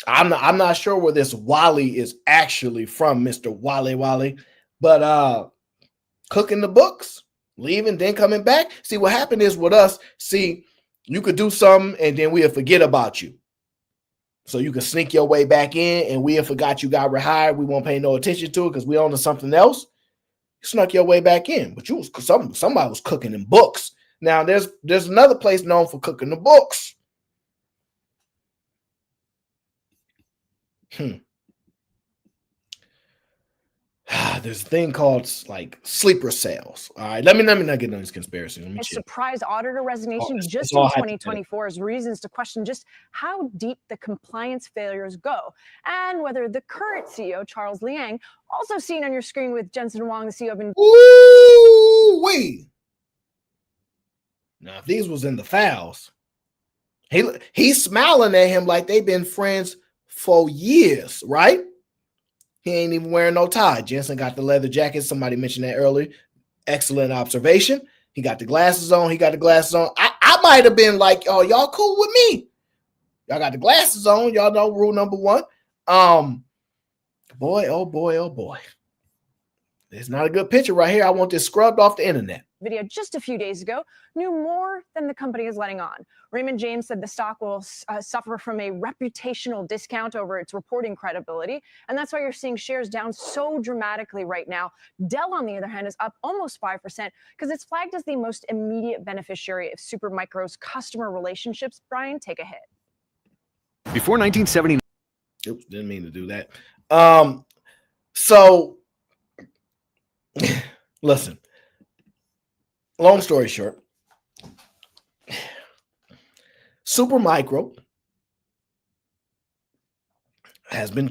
I'm not sure where this Wally is actually from, Mr. Wally, but cooking the books, leaving, then coming back. See, what happened is with us, see, you could do something and then we'll forget about you. So you can sneak your way back in and we'll forgot you got rehired. We won't pay no attention to it because we own something else. You snuck your way back in, but somebody was cooking in books. Now there's another place known for cooking the books. There's a thing called like sleeper cells. All right, let me not get into this conspiracy. Let me A chill. surprise auditor resignation It's just in all 2024 as reasons to question just how deep the compliance failures go, and whether the current CEO, Charles Liang, also seen on your screen with Jensen Huang, the CEO of Ooh-wee. Now, if these was in the files, he's smiling at him like they've been friends for years, right? He ain't even wearing no tie. Jensen got the leather jacket. Somebody mentioned that earlier. Excellent observation. He got the glasses on. I might have been like, oh, y'all cool with me. Y'all got the glasses on. Y'all know rule number one. Boy, oh boy, oh boy. It's not a good picture right here. I want this scrubbed off the internet. Video just a few days ago knew more than the company is letting on. Raymond James said the stock will suffer from a reputational discount over its reporting credibility, and that's why you're seeing shares down so dramatically right now. Dell, on the other hand, is up almost 5% because it's flagged as the most immediate beneficiary of Supermicro's customer relationships. Brian, take a hit. Before 1970. Oops, didn't mean to do that. So listen. Long story short, Supermicro has been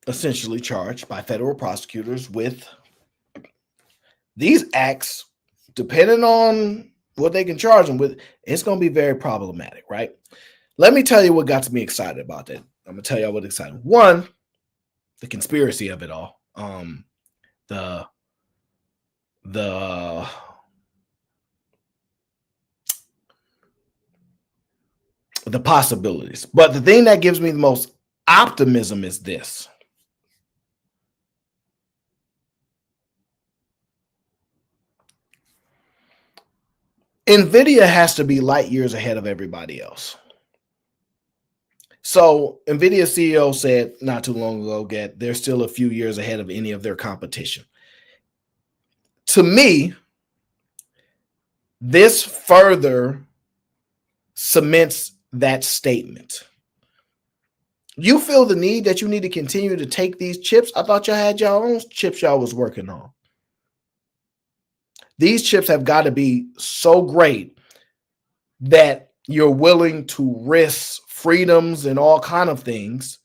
essentially charged by federal prosecutors with these acts. Depending on what they can charge them with, it's going to be very problematic, right? Let me tell you what got me excited about that. I'm going to tell you what excited. One, the conspiracy of it all. the possibilities. But the thing that gives me the most optimism is this. NVIDIA has to be light years ahead of everybody else. So NVIDIA CEO said not too long ago that they're still a few years ahead of any of their competition. To me, this further cements that statement. You feel the need that you need to continue to take these chips? I thought y'all had your own chips y'all was working on. These chips have got to be so great that you're willing to risk freedoms and all kind of things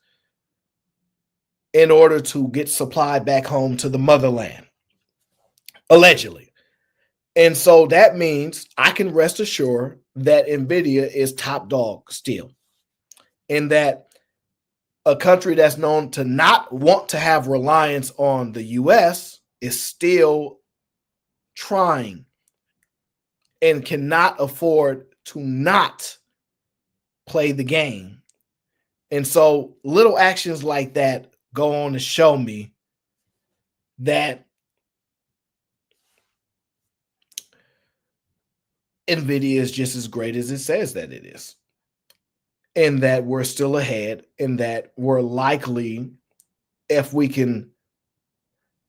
in order to get supply back home to the motherland, allegedly. And so that means I can rest assured that NVIDIA is top dog still, and that a country that's known to not want to have reliance on the U.S. is still trying and cannot afford to not play the game. And so little actions like that go on to show me that NVIDIA is just as great as it says that it is, and that we're still ahead, and that we're likely, if we can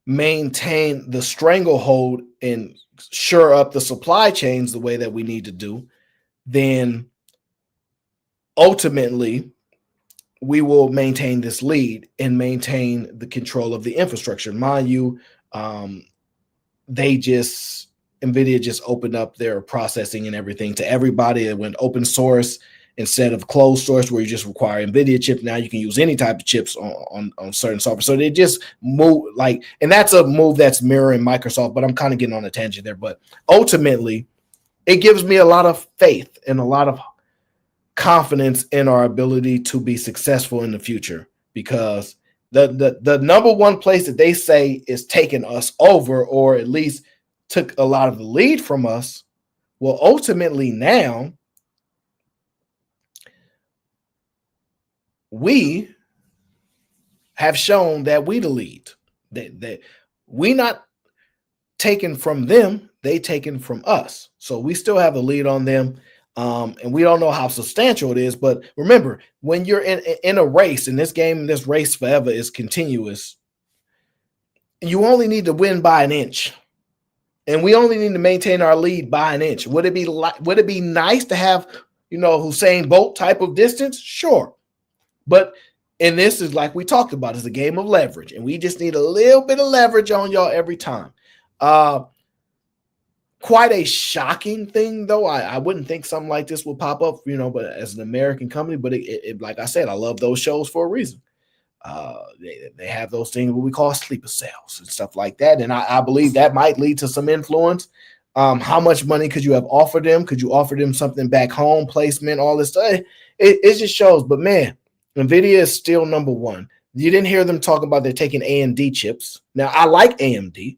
maintain the stranglehold and shore up the supply chains the way that we need to do, then ultimately we will maintain this lead and maintain the control of the infrastructure. Mind you, NVIDIA just opened up their processing and everything to everybody. It went open source instead of closed source, where you just require NVIDIA chip. Now you can use any type of chips on certain software. So they just move and that's a move that's mirroring Microsoft, but I'm kind of getting on a tangent there. But ultimately, it gives me a lot of faith and a lot of confidence in our ability to be successful in the future, because the number one place that they say is taking us over, or at least took a lot of the lead from us, well, ultimately now we have shown that we the lead, that we not taken from them, they taken from us. So we still have the lead on them. And we don't know how substantial it is, but remember, when you're in a race, in this game, this race forever is continuous, you only need to win by an inch. And we only need to maintain our lead by an inch. Would it be nice to have, Usain Bolt type of distance? Sure. But and this is, like we talked about, is a game of leverage, and we just need a little bit of leverage on y'all every time. Quite a shocking thing, though. I wouldn't think something like this would pop up, but as an American company. But it like I said, I love those shows for a reason. They have those things what we call sleeper cells and stuff like that, and I believe that might lead to some influence. How much money could you have offered them? Could you offer them something back home, placement, all this stuff? It just shows. But man, NVIDIA is still number one. You didn't hear them talk about they're taking AMD chips. Now, I like AMD.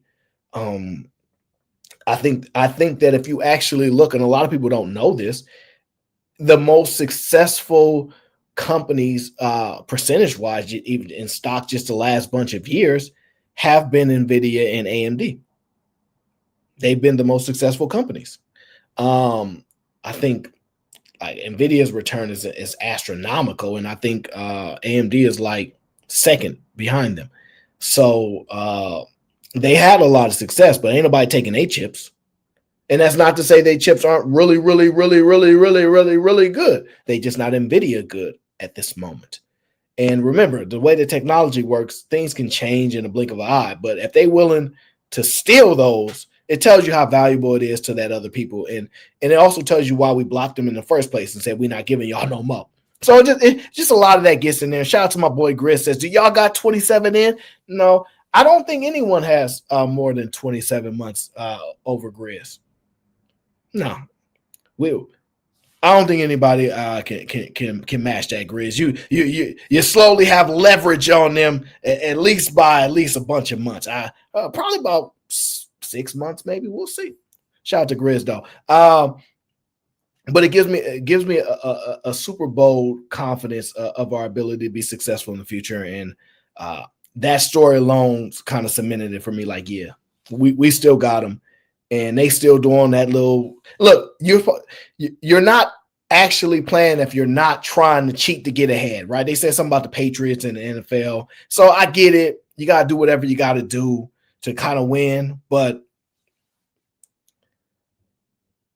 I think that if you actually look, and a lot of people don't know this, the most successful companies, percentage-wise, even in stock, just the last bunch of years, have been NVIDIA and AMD. They've been the most successful companies. I think NVIDIA's return is astronomical, and I think AMD is like second behind them. So they had a lot of success, but ain't nobody taking their chips. And that's not to say their chips aren't really, really, really, really, really, really, really good. They just not NVIDIA good at this moment. And remember, the way the technology works, things can change in a blink of an eye. But if they're willing to steal those, it tells you how valuable it is to that other people. And it also tells you why we blocked them in the first place and said, we're not giving y'all no more. So just a lot of that gets in there. Shout out to my boy Grizz, says, do y'all got 27 in? No, I don't think anyone has more than 27 months over Grizz. No, I don't think anybody can match that, Grizz. You slowly have leverage on them at least a bunch of months. Probably about 6 months, maybe. We'll see. Shout out to Grizz though. but it gives me a super bold confidence of our ability to be successful in the future. And that story alone kind of cemented it for me. Like, yeah, we still got them, and they still doing that little look. You're not actually playing if you're not trying to cheat to get ahead, right? They said something about the Patriots and the NFL, so I get it. You got to do whatever you got to do to kind of win, but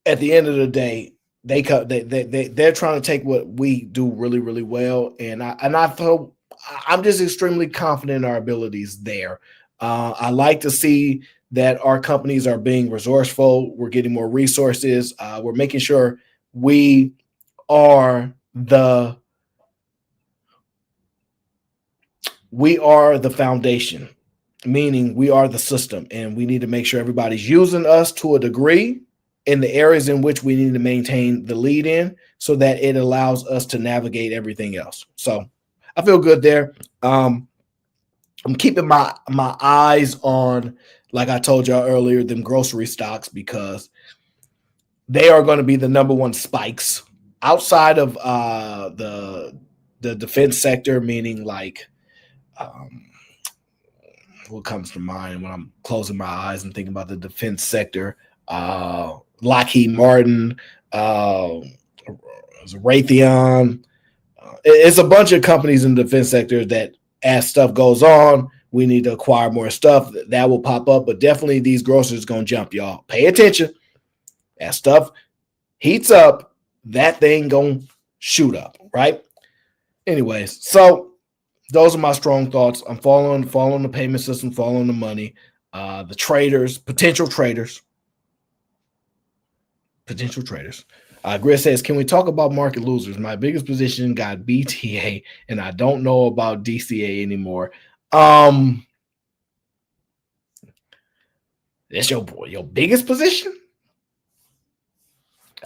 at the end of the day, they're trying to take what we do really, really well, and I'm just extremely confident in our abilities there. I like to see that our companies are being resourceful. We're getting more resources. We're making sure we are the foundation, meaning we are the system, and we need to make sure everybody's using us to a degree in the areas in which we need to maintain the lead in, so that it allows us to navigate everything else. So I feel good there. I'm keeping my eyes on, like I told y'all earlier, them grocery stocks, because they are going to be the number one spikes outside of the defense sector, meaning like what comes to mind when I'm closing my eyes and thinking about the defense sector. Lockheed Martin, Raytheon. It's a bunch of companies in the defense sector that, as stuff goes on, we need to acquire more stuff. That will pop up, but definitely these grocers going to jump, y'all. Pay attention. As stuff heats up, that thing going to shoot up, right? Anyways, so those are my strong thoughts. I'm following the payment system, following the money, the traders, potential traders. Gris says, can we talk about market losers? My biggest position got BTA, and I don't know about DCA anymore. That's your biggest position?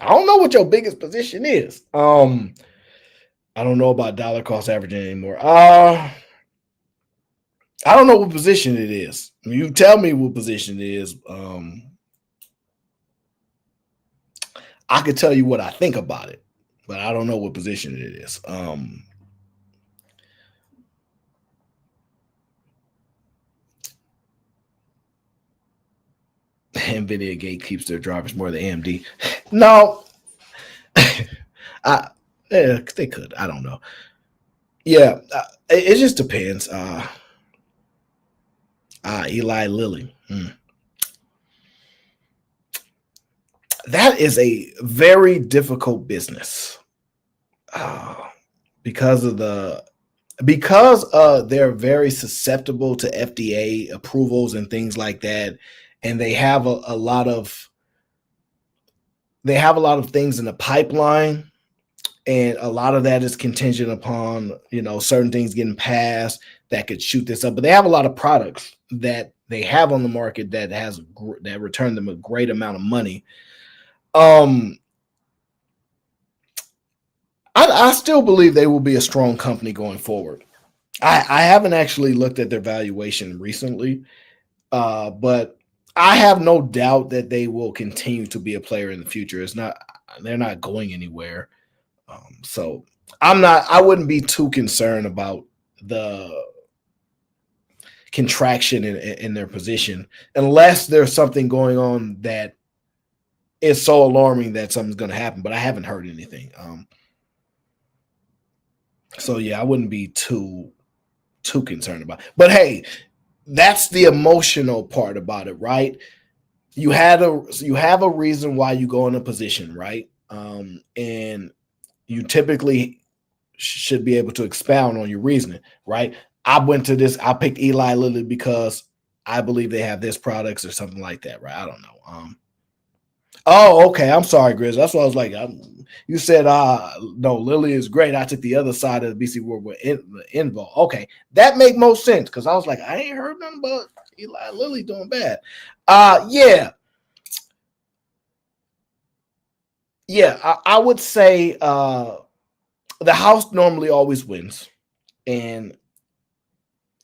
I don't know what your biggest position is. I don't know about dollar cost averaging anymore. I don't know what position it is. You tell me what position it is. I could tell you what I think about it, but I don't know what position it is. NVIDIA gatekeeps their drivers more than AMD. No, they could. I don't know. Yeah, it just depends. Eli Lilly. That is a very difficult business because they're very susceptible to FDA approvals and things like that, and they have a lot of things in the pipeline, and a lot of that is contingent upon certain things getting passed that could shoot this up. But they have a lot of products that they have on the market that return them a great amount of money. I still believe they will be a strong company going forward. I haven't actually looked at their valuation recently, but I have no doubt that they will continue to be a player in the future. They're not going anywhere. So I wouldn't be too concerned about the contraction in their position, unless there's something going on that is so alarming that something's going to happen. But I haven't heard anything. So yeah, I wouldn't be too concerned about it. But hey, that's the emotional part about it, right? You have a reason why you go in a position, right? And you typically should be able to expound on your reasoning, right? I picked Eli Lilly because I believe they have this products or something like that, right? I don't know. Oh, okay. I'm sorry, Grizz. That's what I was like. You said, no, Lilly is great. I took the other side of the BC World with Invo. Okay, that make most sense, because I was like, I ain't heard nothing about Eli Lilly doing bad. Yeah. I would say the house normally always wins, and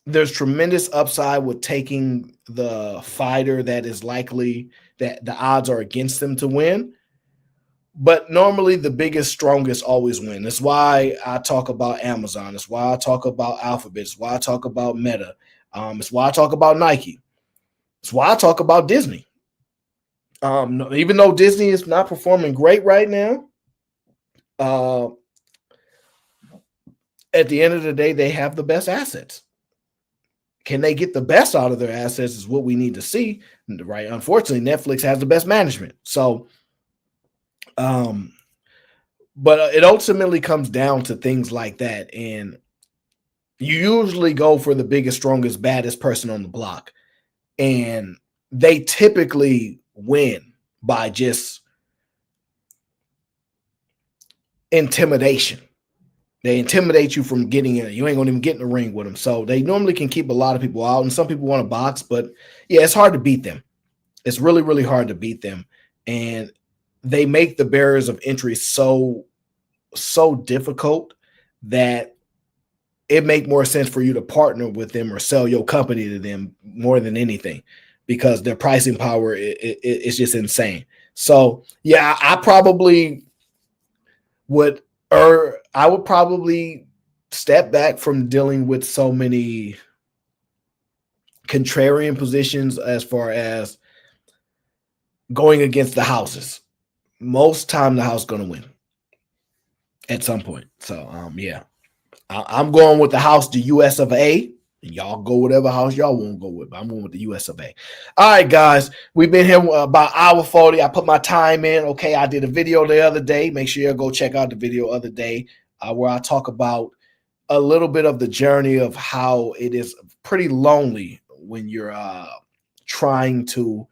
there's tremendous upside with taking the fighter that is likely that the odds are against them to win. But normally the biggest, strongest always win. That's why I talk about Amazon. That's why I talk about Alphabet. It's why I talk about Meta. It's why I talk about Nike. It's why I talk about Disney. Even though Disney is not performing great right now, at the end of the day, they have the best assets. Can they get the best out of their assets is what we need to see, right? Unfortunately, Netflix has the best management. So, but it ultimately comes down to things like that. And you usually go for the biggest, strongest, baddest person on the block. And they typically win by just intimidation. They intimidate you from getting in. You ain't gonna even get in the ring with them. So they normally can keep a lot of people out. And some people want to box, but yeah, it's hard to beat them. It's really, really hard to beat them. And they make the barriers of entry so difficult that it make more sense for you to partner with them or sell your company to them more than anything, because their pricing power is just insane. So yeah, I probably would, or I would probably step back from dealing with so many contrarian positions as far as going against the houses. Most time the house is going to win at some point. So yeah, I'm going with the house, the US of A. Y'all go whatever house y'all want to go with, but I'm going with the US of A. All right, guys, we've been here about hour 40. I put my time in. Okay, I did a video the other day. Make sure you go check out the video other day where I talk about a little bit of the journey of how it is pretty lonely when you're trying to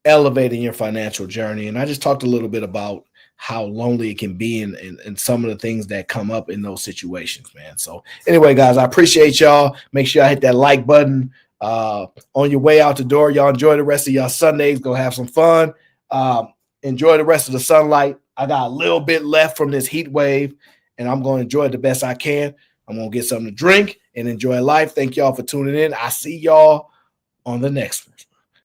elevate in your financial journey. And I just talked a little bit about how lonely it can be and some of the things that come up in those situations, man. So anyway, guys, I appreciate y'all. Make sure I hit that like button on your way out the door. Y'all enjoy the rest of y'all Sundays. Go have some fun. Enjoy the rest of the sunlight. I got a little bit left from this heat wave, and I'm going to enjoy it the best I can. I'm going to get something to drink and enjoy life. Thank y'all for tuning in. I see y'all on the next one.